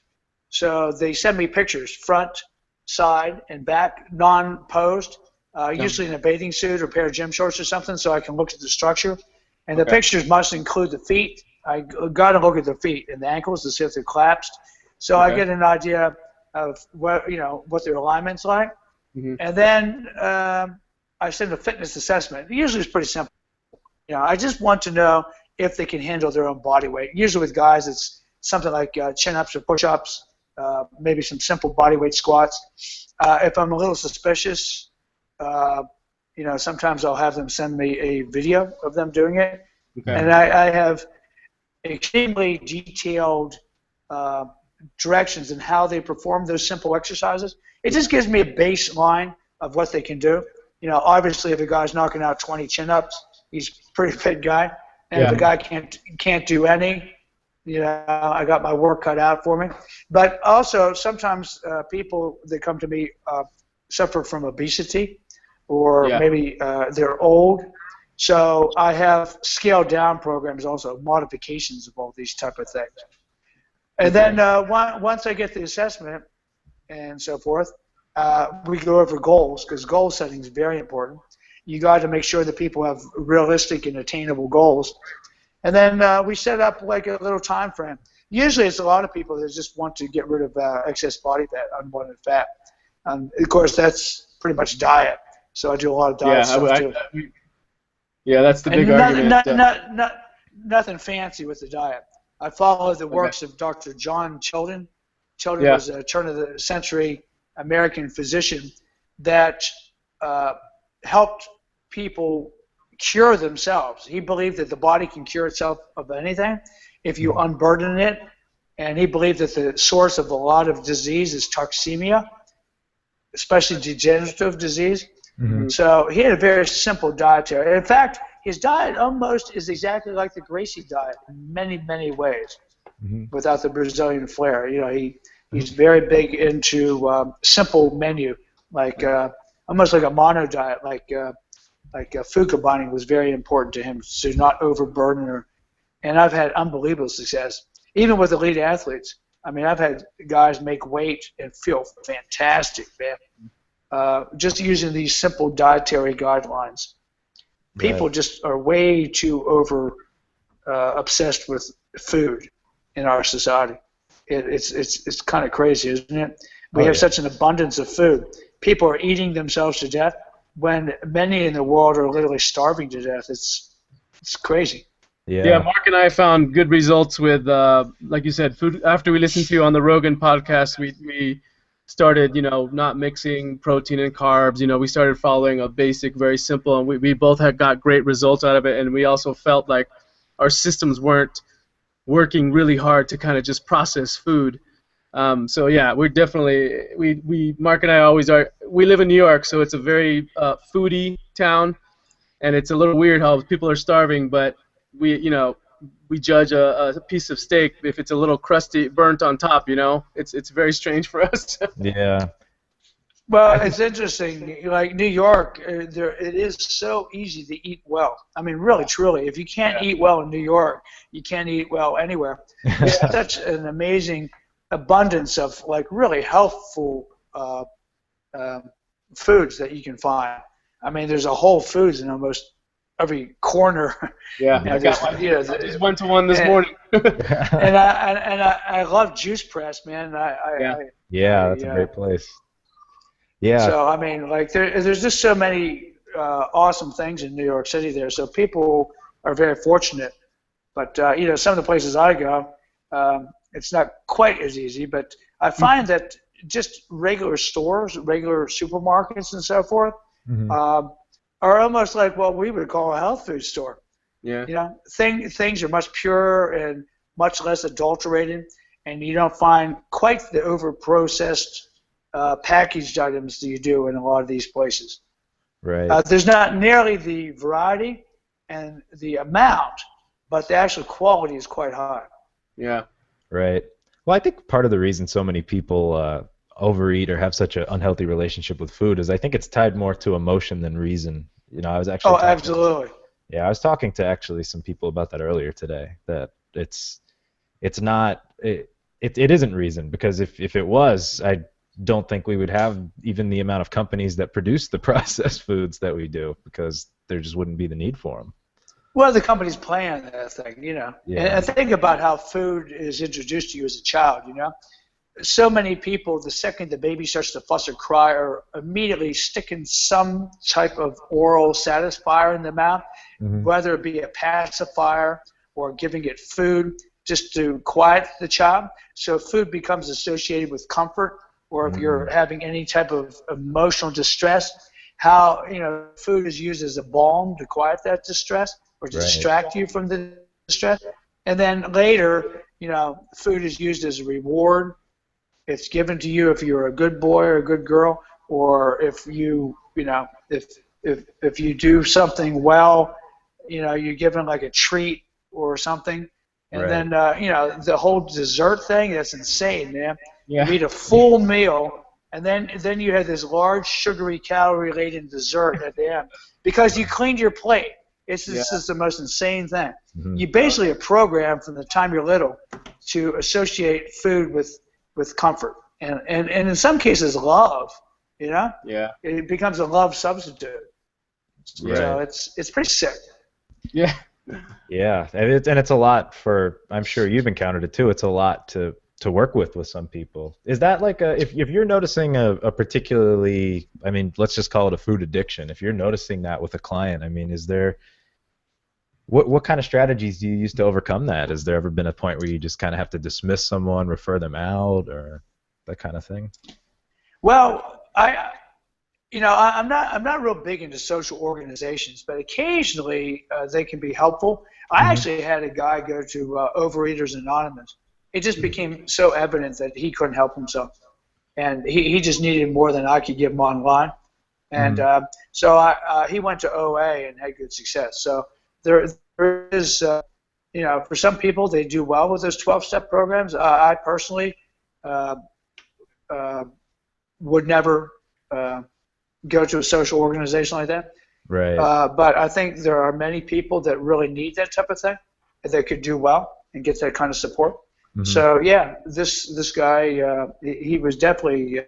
So they send me pictures, front, side, and back, non-posed, usually in a bathing suit or a pair of gym shorts or something, so I can look at the structure. And the pictures must include the feet. I got to look at the feet and the ankles to see if they're collapsed. So I get an idea of what their alignment's like. And then I send a fitness assessment. Usually it's pretty simple. I just want to know if they can handle their own body weight. Usually with guys it's something like chin-ups or push-ups, maybe some simple body weight squats. If I'm a little suspicious, sometimes I'll have them send me a video of them doing it. Okay. And I have extremely detailed directions in how they perform those simple exercises. It just gives me a baseline of what they can do. Obviously if a guy's knocking out 20 chin-ups, he's a pretty fit guy. And if a guy can't do any, I got my work cut out for me. But also sometimes people that come to me suffer from obesity, or maybe they're old. So I have scaled down programs also, modifications of all these type of things. And then once I get the assessment and so forth, we go over goals, because goal setting is very important. You got to make sure that people have realistic and attainable goals. And then we set up like a little time frame. Usually it's a lot of people that just want to get rid of excess body fat, unwanted fat. Of course, that's pretty much diet. So I do a lot of diet stuff too. Yeah, that's the big argument. Nothing fancy with the diet. I follow the works of Dr. John Chilton. Chilton was a turn-of-the-century American physician that helped people cure themselves. He believed that the body can cure itself of anything if you unburden it, and he believed that the source of a lot of disease is toxemia. especially degenerative disease. Mm-hmm. So he had a very simple dietary. In fact, his diet almost is exactly like the Gracie diet in many, many ways, without the Brazilian flair. You know, he's very big into simple menu, like almost like a mono diet, like food combining was very important to him, so not overburden her. And I've had unbelievable success, even with elite athletes. I mean, I've had guys make weight and feel fantastic, man. Just using these simple dietary guidelines. People just are way too obsessed with food in our society. It's kind of crazy, isn't it? We have such an abundance of food. People are eating themselves to death when many in the world are literally starving to death. It's crazy. Yeah, Mark and I found good results with, like you said, food. After we listened to you on the Rogan podcast, we started, not mixing protein and carbs. We started following a basic, very simple, and we both had got great results out of it. And we also felt like our systems weren't working really hard to kind of just process food. So yeah, we're definitely Mark and I always are. We live in New York, so it's a very foodie town, and it's a little weird how people are starving, but we judge a piece of steak if it's a little crusty, burnt on top. It's very strange for us. Yeah. Well, it's interesting. Like New York, it is so easy to eat well. I mean, really, truly, if you can't eat well in New York, you can't eat well anywhere. It's such an amazing abundance of like really healthful foods that you can find. I mean, there's a Whole Foods in almost every corner. Yeah, I just went to one this morning. and I love Juice Press, man. That's a great place. Yeah. So I mean, like there's just so many awesome things in New York City there. So people are very fortunate. But some of the places I go, it's not quite as easy. But I find that just regular stores, regular supermarkets, and so forth, are almost like what we would call a health food store. Yeah. Things are much purer and much less adulterated, and you don't find quite the over-processed packaged items that you do in a lot of these places. Right. There's not nearly the variety and the amount, but the actual quality is quite high. Yeah. Right. Well, I think part of the reason so many people overeat or have such an unhealthy relationship with food is I think it's tied more to emotion than reason. I was actually absolutely. I was talking to actually some people about that earlier today, that it isn't reason, because if it was, I don't think we would have even the amount of companies that produce the processed foods that we do, because there just wouldn't be the need for them. Well, the company's plan that thing, Yeah. And think about how food is introduced to you as a child, So many people, the second the baby starts to fuss or cry, are immediately sticking some type of oral satisfier in the mouth, whether it be a pacifier or giving it food just to quiet the child. So food becomes associated with comfort, or if you're having any type of emotional distress, how food is used as a balm to quiet that distress or to distract you from the distress. And then later, food is used as a reward. It's given to you if you're a good boy or a good girl, or if you if you do something well, you're given like a treat or something. And then the whole dessert thing, that's insane, man. Yeah. You eat a full meal, and then you have this large sugary calorie-laden dessert at the end because you cleaned your plate. It's just the most insane thing. You basically are programmed from the time you're little to associate food with comfort and in some cases love. Yeah. It becomes a love substitute. So it's pretty sick. Yeah. Yeah, and it's a lot for, I'm sure you've encountered it too, it's a lot to work with some people. Is that like if you're noticing a particularly, I mean, let's just call it a food addiction, if you're noticing that with a client, I mean, is there, what kind of strategies do you use to overcome that? Has there ever been a point where you just kind of have to dismiss someone, refer them out, or that kind of thing? Well, I'm not real big into social organizations, but occasionally they can be helpful. I actually had a guy go to Overeaters Anonymous. It just became so evident that he couldn't help himself, and he just needed more than I could give him online. And he went to OA and had good success. So there is, for some people, they do well with those 12-step programs. I personally would never go to a social organization like that. Right. But I think there are many people that really need that type of thing that could do well and get that kind of support. Mm-hmm. So yeah, this guy, he was definitely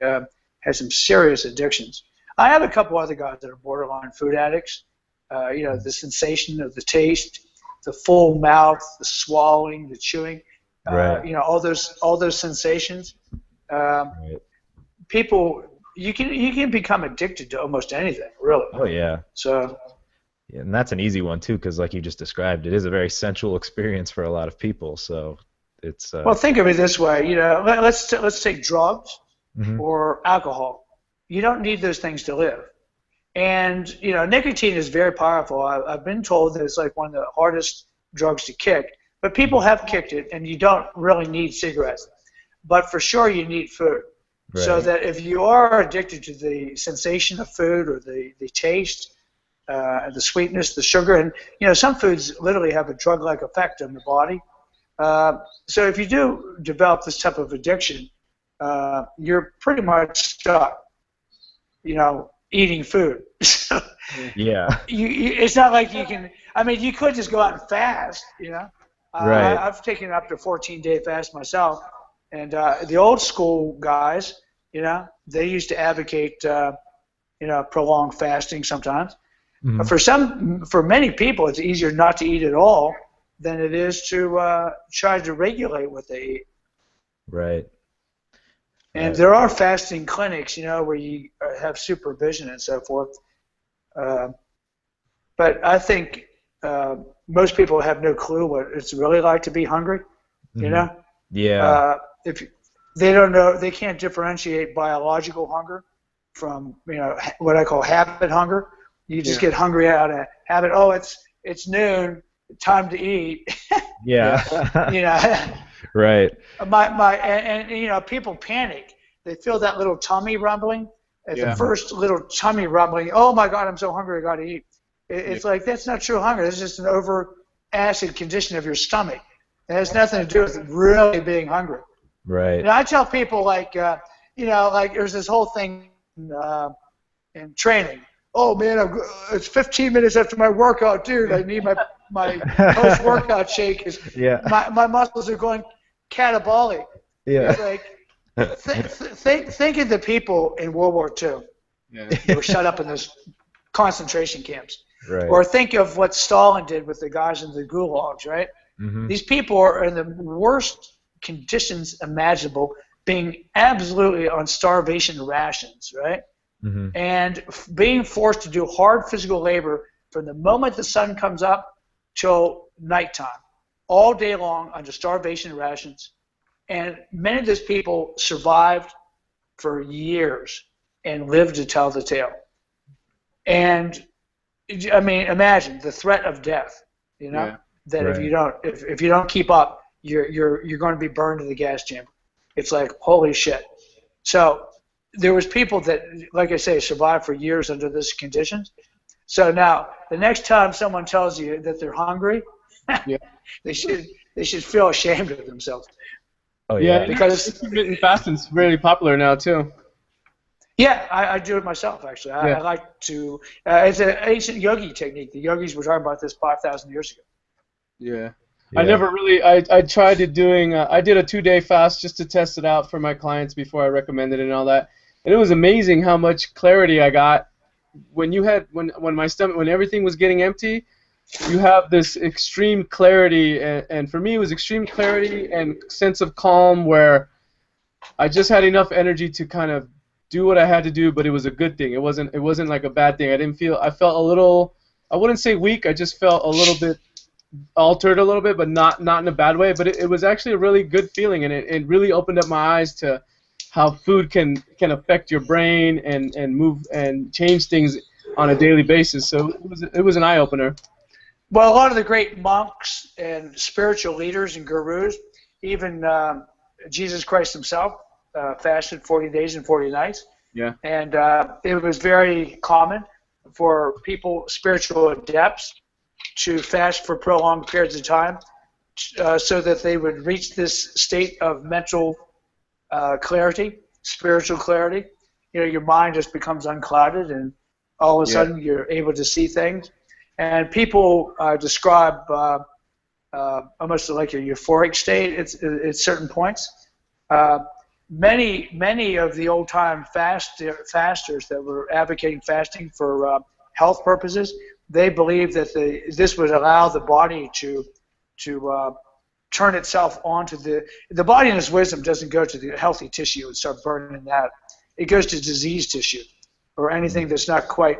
has some serious addictions. I have a couple other guys that are borderline food addicts. The sensation of the taste, the full mouth, the swallowing, the chewing, right. All those sensations. Right. People, you can become addicted to almost anything, really. Oh yeah. So. Yeah, and that's an easy one too, because like you just described, it is a very sensual experience for a lot of people. So it's. Well, think of it this way. Let's take drugs or alcohol. You don't need those things to live. And nicotine is very powerful. I've been told that it's like one of the hardest drugs to kick. But people have kicked it, and you don't really need cigarettes. But for sure, you need food. Right. So that if you are addicted to the sensation of food or the taste, the sweetness, the sugar, and some foods literally have a drug-like effect on the body. So if you do develop this type of addiction, you're pretty much stuck. Eating food. Yeah. It's not like you can. I mean, you could just go out and fast. Right. I've taken up to 14-day fast myself, and the old school guys, they used to advocate, prolonged fasting sometimes. Mm-hmm. For many people, it's easier not to eat at all than it is to try to regulate what they eat. Right. And there are fasting clinics, where you have supervision and so forth. But I think most people have no clue what it's really like to be hungry. Mm-hmm. Yeah. If they don't know, they can't differentiate biological hunger from what I call habit hunger. You just get hungry out of habit. Oh, it's noon, time to eat. Yeah. Right. And people panic. They feel that little tummy rumbling. At the first little tummy rumbling, oh my God, I'm so hungry, I got to eat. It's like, that's not true hunger. It's just an over acid condition of your stomach. It has nothing to do with really being hungry. Right. I tell people like there's this whole thing in training. Oh man, it's 15 minutes after my workout, dude. I need my post-workout shake. My muscles are going catabolic. Yeah. It's like, think of the people in World War II. Yeah. They were shut up in those concentration camps. Right. Or think of what Stalin did with the guys in the gulags, right? Mm-hmm. These people are in the worst conditions imaginable, being absolutely on starvation rations, right? Mm-hmm. And being forced to do hard physical labor from the moment the sun comes up till nighttime, all day long under starvation rations. And many of those people survived for years and lived to tell the tale. And I mean, imagine the threat of death. That right. if you don't keep up, you're going to be burned in the gas chamber. It's like, holy shit. So there was people that, like I say, survived for years under those conditions. So now the next time someone tells you that they're hungry, they should feel ashamed of themselves. Oh yeah, because intermittent fasting's really popular now too. Yeah, I do it myself actually. I like to. It's an ancient yogi technique. The yogis were talking about this 5,000 years ago. Yeah. I never really. I tried doing. I did a 2-day fast just to test it out for my clients before I recommended it and all that. And it was amazing how much clarity I got when my stomach, when everything was getting empty. You have this extreme clarity, and for me it was extreme clarity and sense of calm where I just had enough energy to kind of do what I had to do, but it was a good thing. It wasn't like a bad thing. I felt a little, I wouldn't say weak, I just felt a little bit altered a little bit, but not in a bad way. But it was actually a really good feeling, and it really opened up my eyes to how food can affect your brain and move and change things on a daily basis. So it was an eye opener. Well, a lot of the great monks and spiritual leaders and gurus, even Jesus Christ himself, fasted 40 days and 40 nights. Yeah. And it was very common for people, spiritual adepts, to fast for prolonged periods of time so that they would reach this state of mental clarity, spiritual clarity. Your mind just becomes unclouded, and all of a sudden you're able to see things. And people describe almost like a euphoric state at certain points. Many of the old-time fasters that were advocating fasting for health purposes, they believed that this would allow the body to turn itself onto the body in its wisdom doesn't go to the healthy tissue and start burning that. It goes to diseased tissue or anything that's not quite,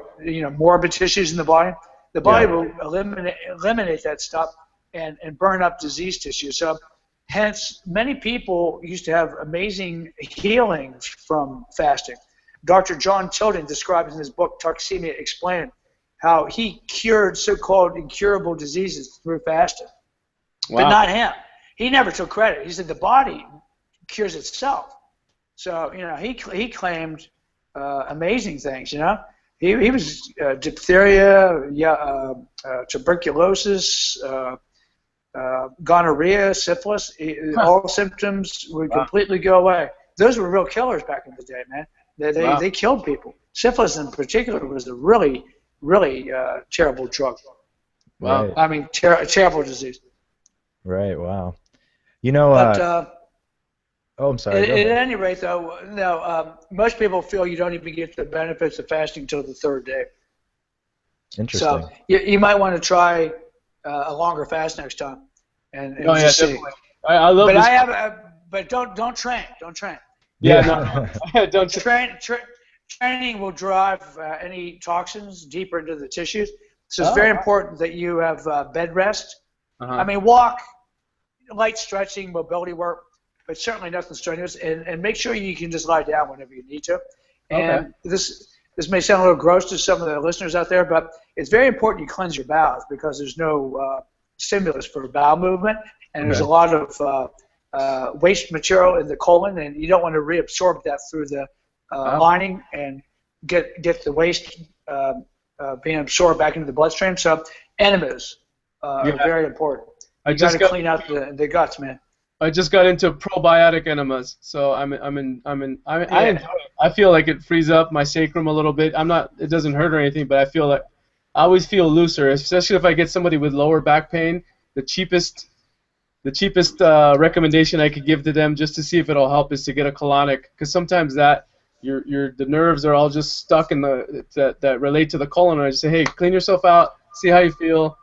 morbid tissues in the body. The body will eliminate that stuff and burn up diseased tissue. So hence, many people used to have amazing healing from fasting. Dr. John Tilden describes in his book, Toxemia Explained, how he cured so-called incurable diseases through fasting. Wow. But not him. He never took credit. He said the body cures itself. So, he claimed amazing things, He was diphtheria, tuberculosis, gonorrhea, syphilis, all symptoms would completely go away. Those were real killers back in the day, man. They killed people. Syphilis in particular was a really, really terrible drug. Wow. I mean, terrible disease. Right, wow. I'm sorry. At any rate, though, most people feel you don't even get the benefits of fasting until the third day. Interesting. So you might want to try a longer fast next time, and just see. I love this. But don't train. Don't train. Yeah, no. Don't Training will drive any toxins deeper into the tissues. So it's very important that you have bed rest. I mean, walk, light stretching, mobility work, but certainly nothing strenuous. And make sure you can just lie down whenever you need to. And this may sound a little gross to some of the listeners out there, but it's very important you cleanse your bowels because there's no stimulus for bowel movement, and there's a lot of waste material in the colon, and you don't want to reabsorb that through the lining and get the waste being absorbed back into the bloodstream. So enemas are very important. You got to clean out the guts, man. I just got into probiotic enemas, so I enjoy it. I feel like it frees up my sacrum a little bit. It doesn't hurt or anything, but I always feel looser, especially if I get somebody with lower back pain. The cheapest recommendation I could give to them just to see if it'll help is to get a colonic, because sometimes the nerves are all just stuck in that relate to the colon. And I just say, hey, clean yourself out, see how you feel.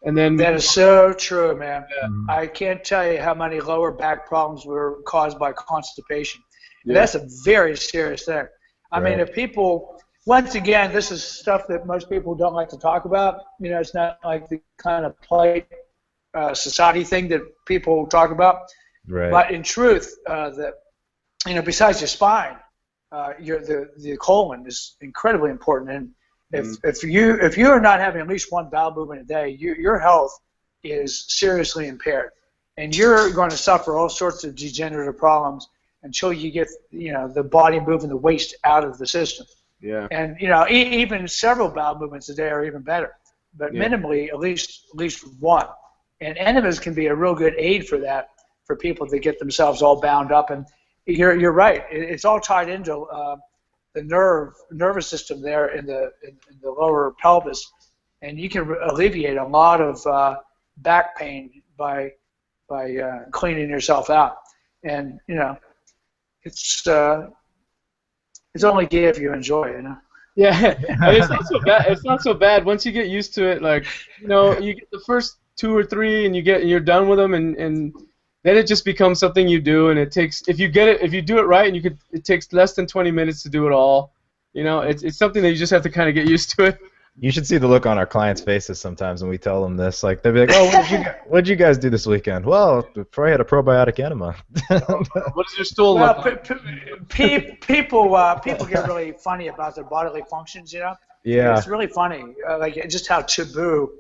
And then that is so true, man. Yeah. I can't tell you how many lower back problems were caused by constipation. Yeah. That's a very serious thing. I mean, if people, once again, this is stuff that most people don't like to talk about. It's not like the kind of polite society thing that people talk about. Right. But in truth, besides your spine, the colon is incredibly important. And if you are not having at least one bowel movement a day, your health is seriously impaired, and you're going to suffer all sorts of degenerative problems until you get the body moving the waste out of the system. Yeah. And even several bowel movements a day are even better, but minimally at least one. And enemas can be a real good aid for that, for people that get themselves all bound up. And you're right, it's all tied into the nervous system there in the lower pelvis, and you can alleviate a lot of back pain by cleaning yourself out. And it's only gay if you enjoy it. Yeah, and it's not so bad. It's not so bad once you get used to it. Like you get the first 2 or 3, and you're done with them, and then it just becomes something you do, and it takes, if you do it right, and it takes less than 20 minutes to do it all. It's something that you just have to kind of get used to it. You should see the look on our clients' faces sometimes when we tell them this. Like, they'll be like, "Oh, what did you guys do this weekend?" Well, Troy had a probiotic enema. What does your stool look like? People get really funny about their bodily functions. Yeah. It's really funny, like just how taboo,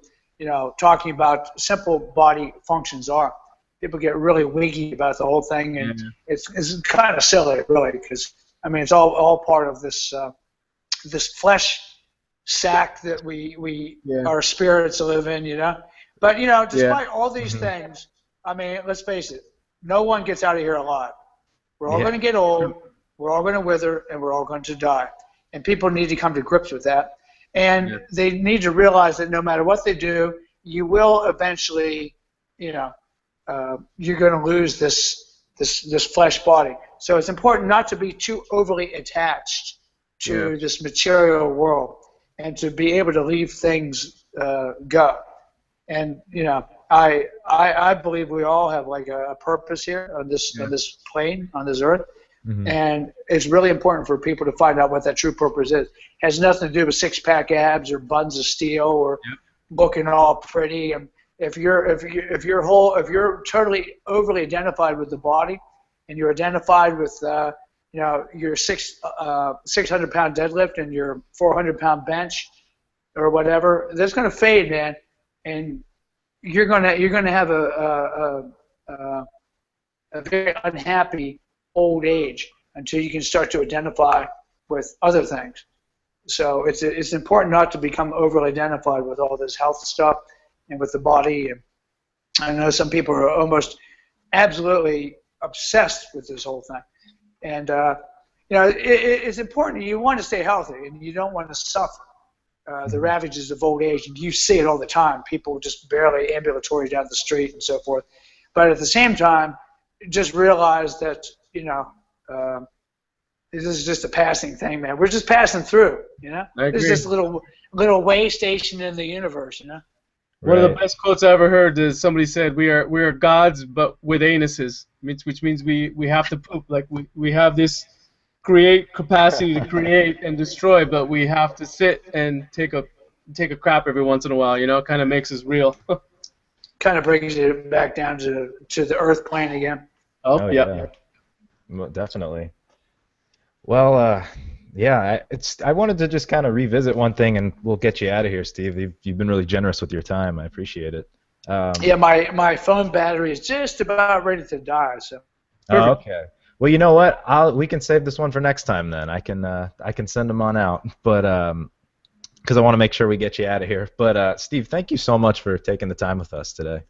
talking about simple body functions are. people get really wiggy about the whole thing, and it's kind of silly, really, because I mean it's all part of this this flesh sack that we our spirits live in, you know. But you know, despite all these things, I mean, let's face it, no one gets out of here alive. We're all going to get old, we're all going to wither, and we're all going to die. And people need to come to grips with that. And they need to realize that no matter what they do, you will eventually, you know, you're going to lose this flesh body. So it's important not to be too overly attached to this material world, and to be able to leave things go. And you know, I believe we all have like a purpose here on this plane, on this earth. And it's really important for people to find out what that true purpose is. It has nothing to do with six-pack abs or buns of steel or looking all pretty. And if you're totally overly identified with the body, and you're identified with you know, your 600-pound deadlift and your 400-pound bench or whatever, that's going to fade, man, and you're gonna have a very unhappy old age until you can start to identify with other things. So it's important not to become overly identified with all this health stuff and with the body. And I know some people are almost absolutely obsessed with this whole thing. And you know, it's important. You want to stay healthy, and you don't want to suffer the ravages of old age. And you see it all the time. People just barely ambulatory down the street and so forth. But at the same time, just realize that, you know, this is just a passing thing, man. We're just passing through, you know. This is just a little way station in the universe, you know. One of the best quotes I ever heard is somebody said, "We are gods, but with anuses," which means we have to poop. Like we have this capacity to create and destroy, but we have to sit and take a crap every once in a while. You know, it kind of makes us real. Kind of brings you back down to the earth plane again. Oh yeah. Definitely. Well, yeah, I wanted to just kind of revisit one thing, and we'll get you out of here, Steve. You've been really generous with your time. I appreciate it. Yeah, my phone battery is just about ready to die. So. Oh, okay. Well, you know what? We can save this one for next time then. I can send them on out, but because I want to make sure we get you out of here. But Steve, thank you so much for taking the time with us today.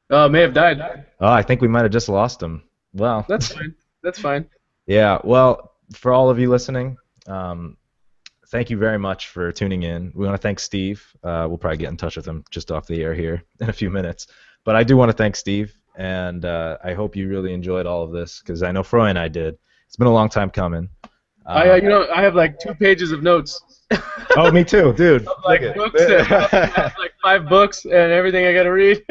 May have died. Oh, I think we might have just lost him. Well, that's fine. That's fine. Yeah. Well, for all of you listening, thank you very much for tuning in. We want to thank Steve. We'll probably get in touch with him just off the air here in a few minutes. But I do want to thank Steve, and I hope you really enjoyed all of this, because I know Froy and I did. It's been a long time coming. I have like 2 pages of notes. Oh, me too, dude. Like books, I have like 5 books and everything I got to read.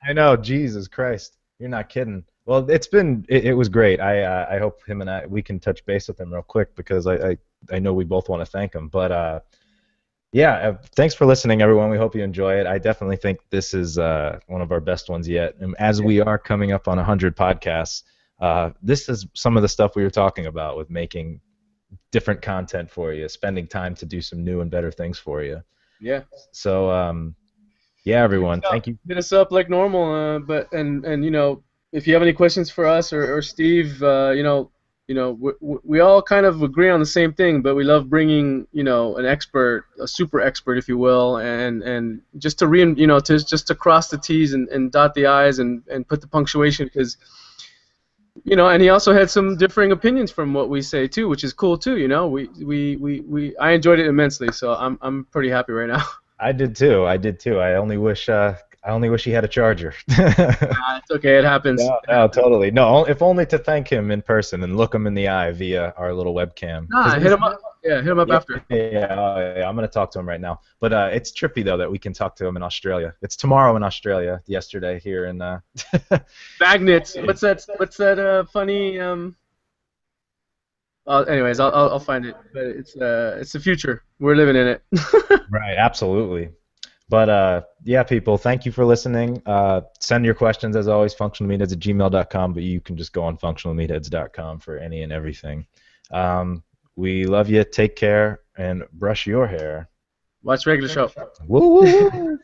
I know, Jesus Christ, you're not kidding. Well, it was great. I hope him and we can touch base with him real quick, because I know we both want to thank him. But yeah, thanks for listening, everyone. We hope you enjoy it. I definitely think this is one of our best ones yet. And as we are coming up on 100 podcasts, this is some of the stuff we were talking about with making different content for you, spending time to do some new and better things for you. Yeah. So yeah, everyone, thank you. Hit us up like normal, but you know, if you have any questions for us or Steve, you know, we all kind of agree on the same thing, but we love bringing, you know, an expert, a super expert, if you will, and just to just to cross the T's and dot the I's and put the punctuation, because, you know, and he also had some differing opinions from what we say too, which is cool too. You know, I enjoyed it immensely, so I'm pretty happy right now. I did too. I only wish he had a charger. It's okay. It happens. No, totally. No, if only to thank him in person and look him in the eye via our little webcam. Hit him up. Yeah, hit him up after. Yeah, I'm gonna talk to him right now. But it's trippy though that we can talk to him in Australia. It's tomorrow in Australia. Yesterday here in. Magnets. What's that funny? Anyways, I'll find it. But it's the future. We're living in it. Right. Absolutely. But yeah, people, thank you for listening. Send your questions, as always, functionalmeatheads@gmail.com, but you can just go on functionalmeatheads.com for any and everything. We love you. Take care, and brush your hair. Watch regular show. Woo, woo, woo.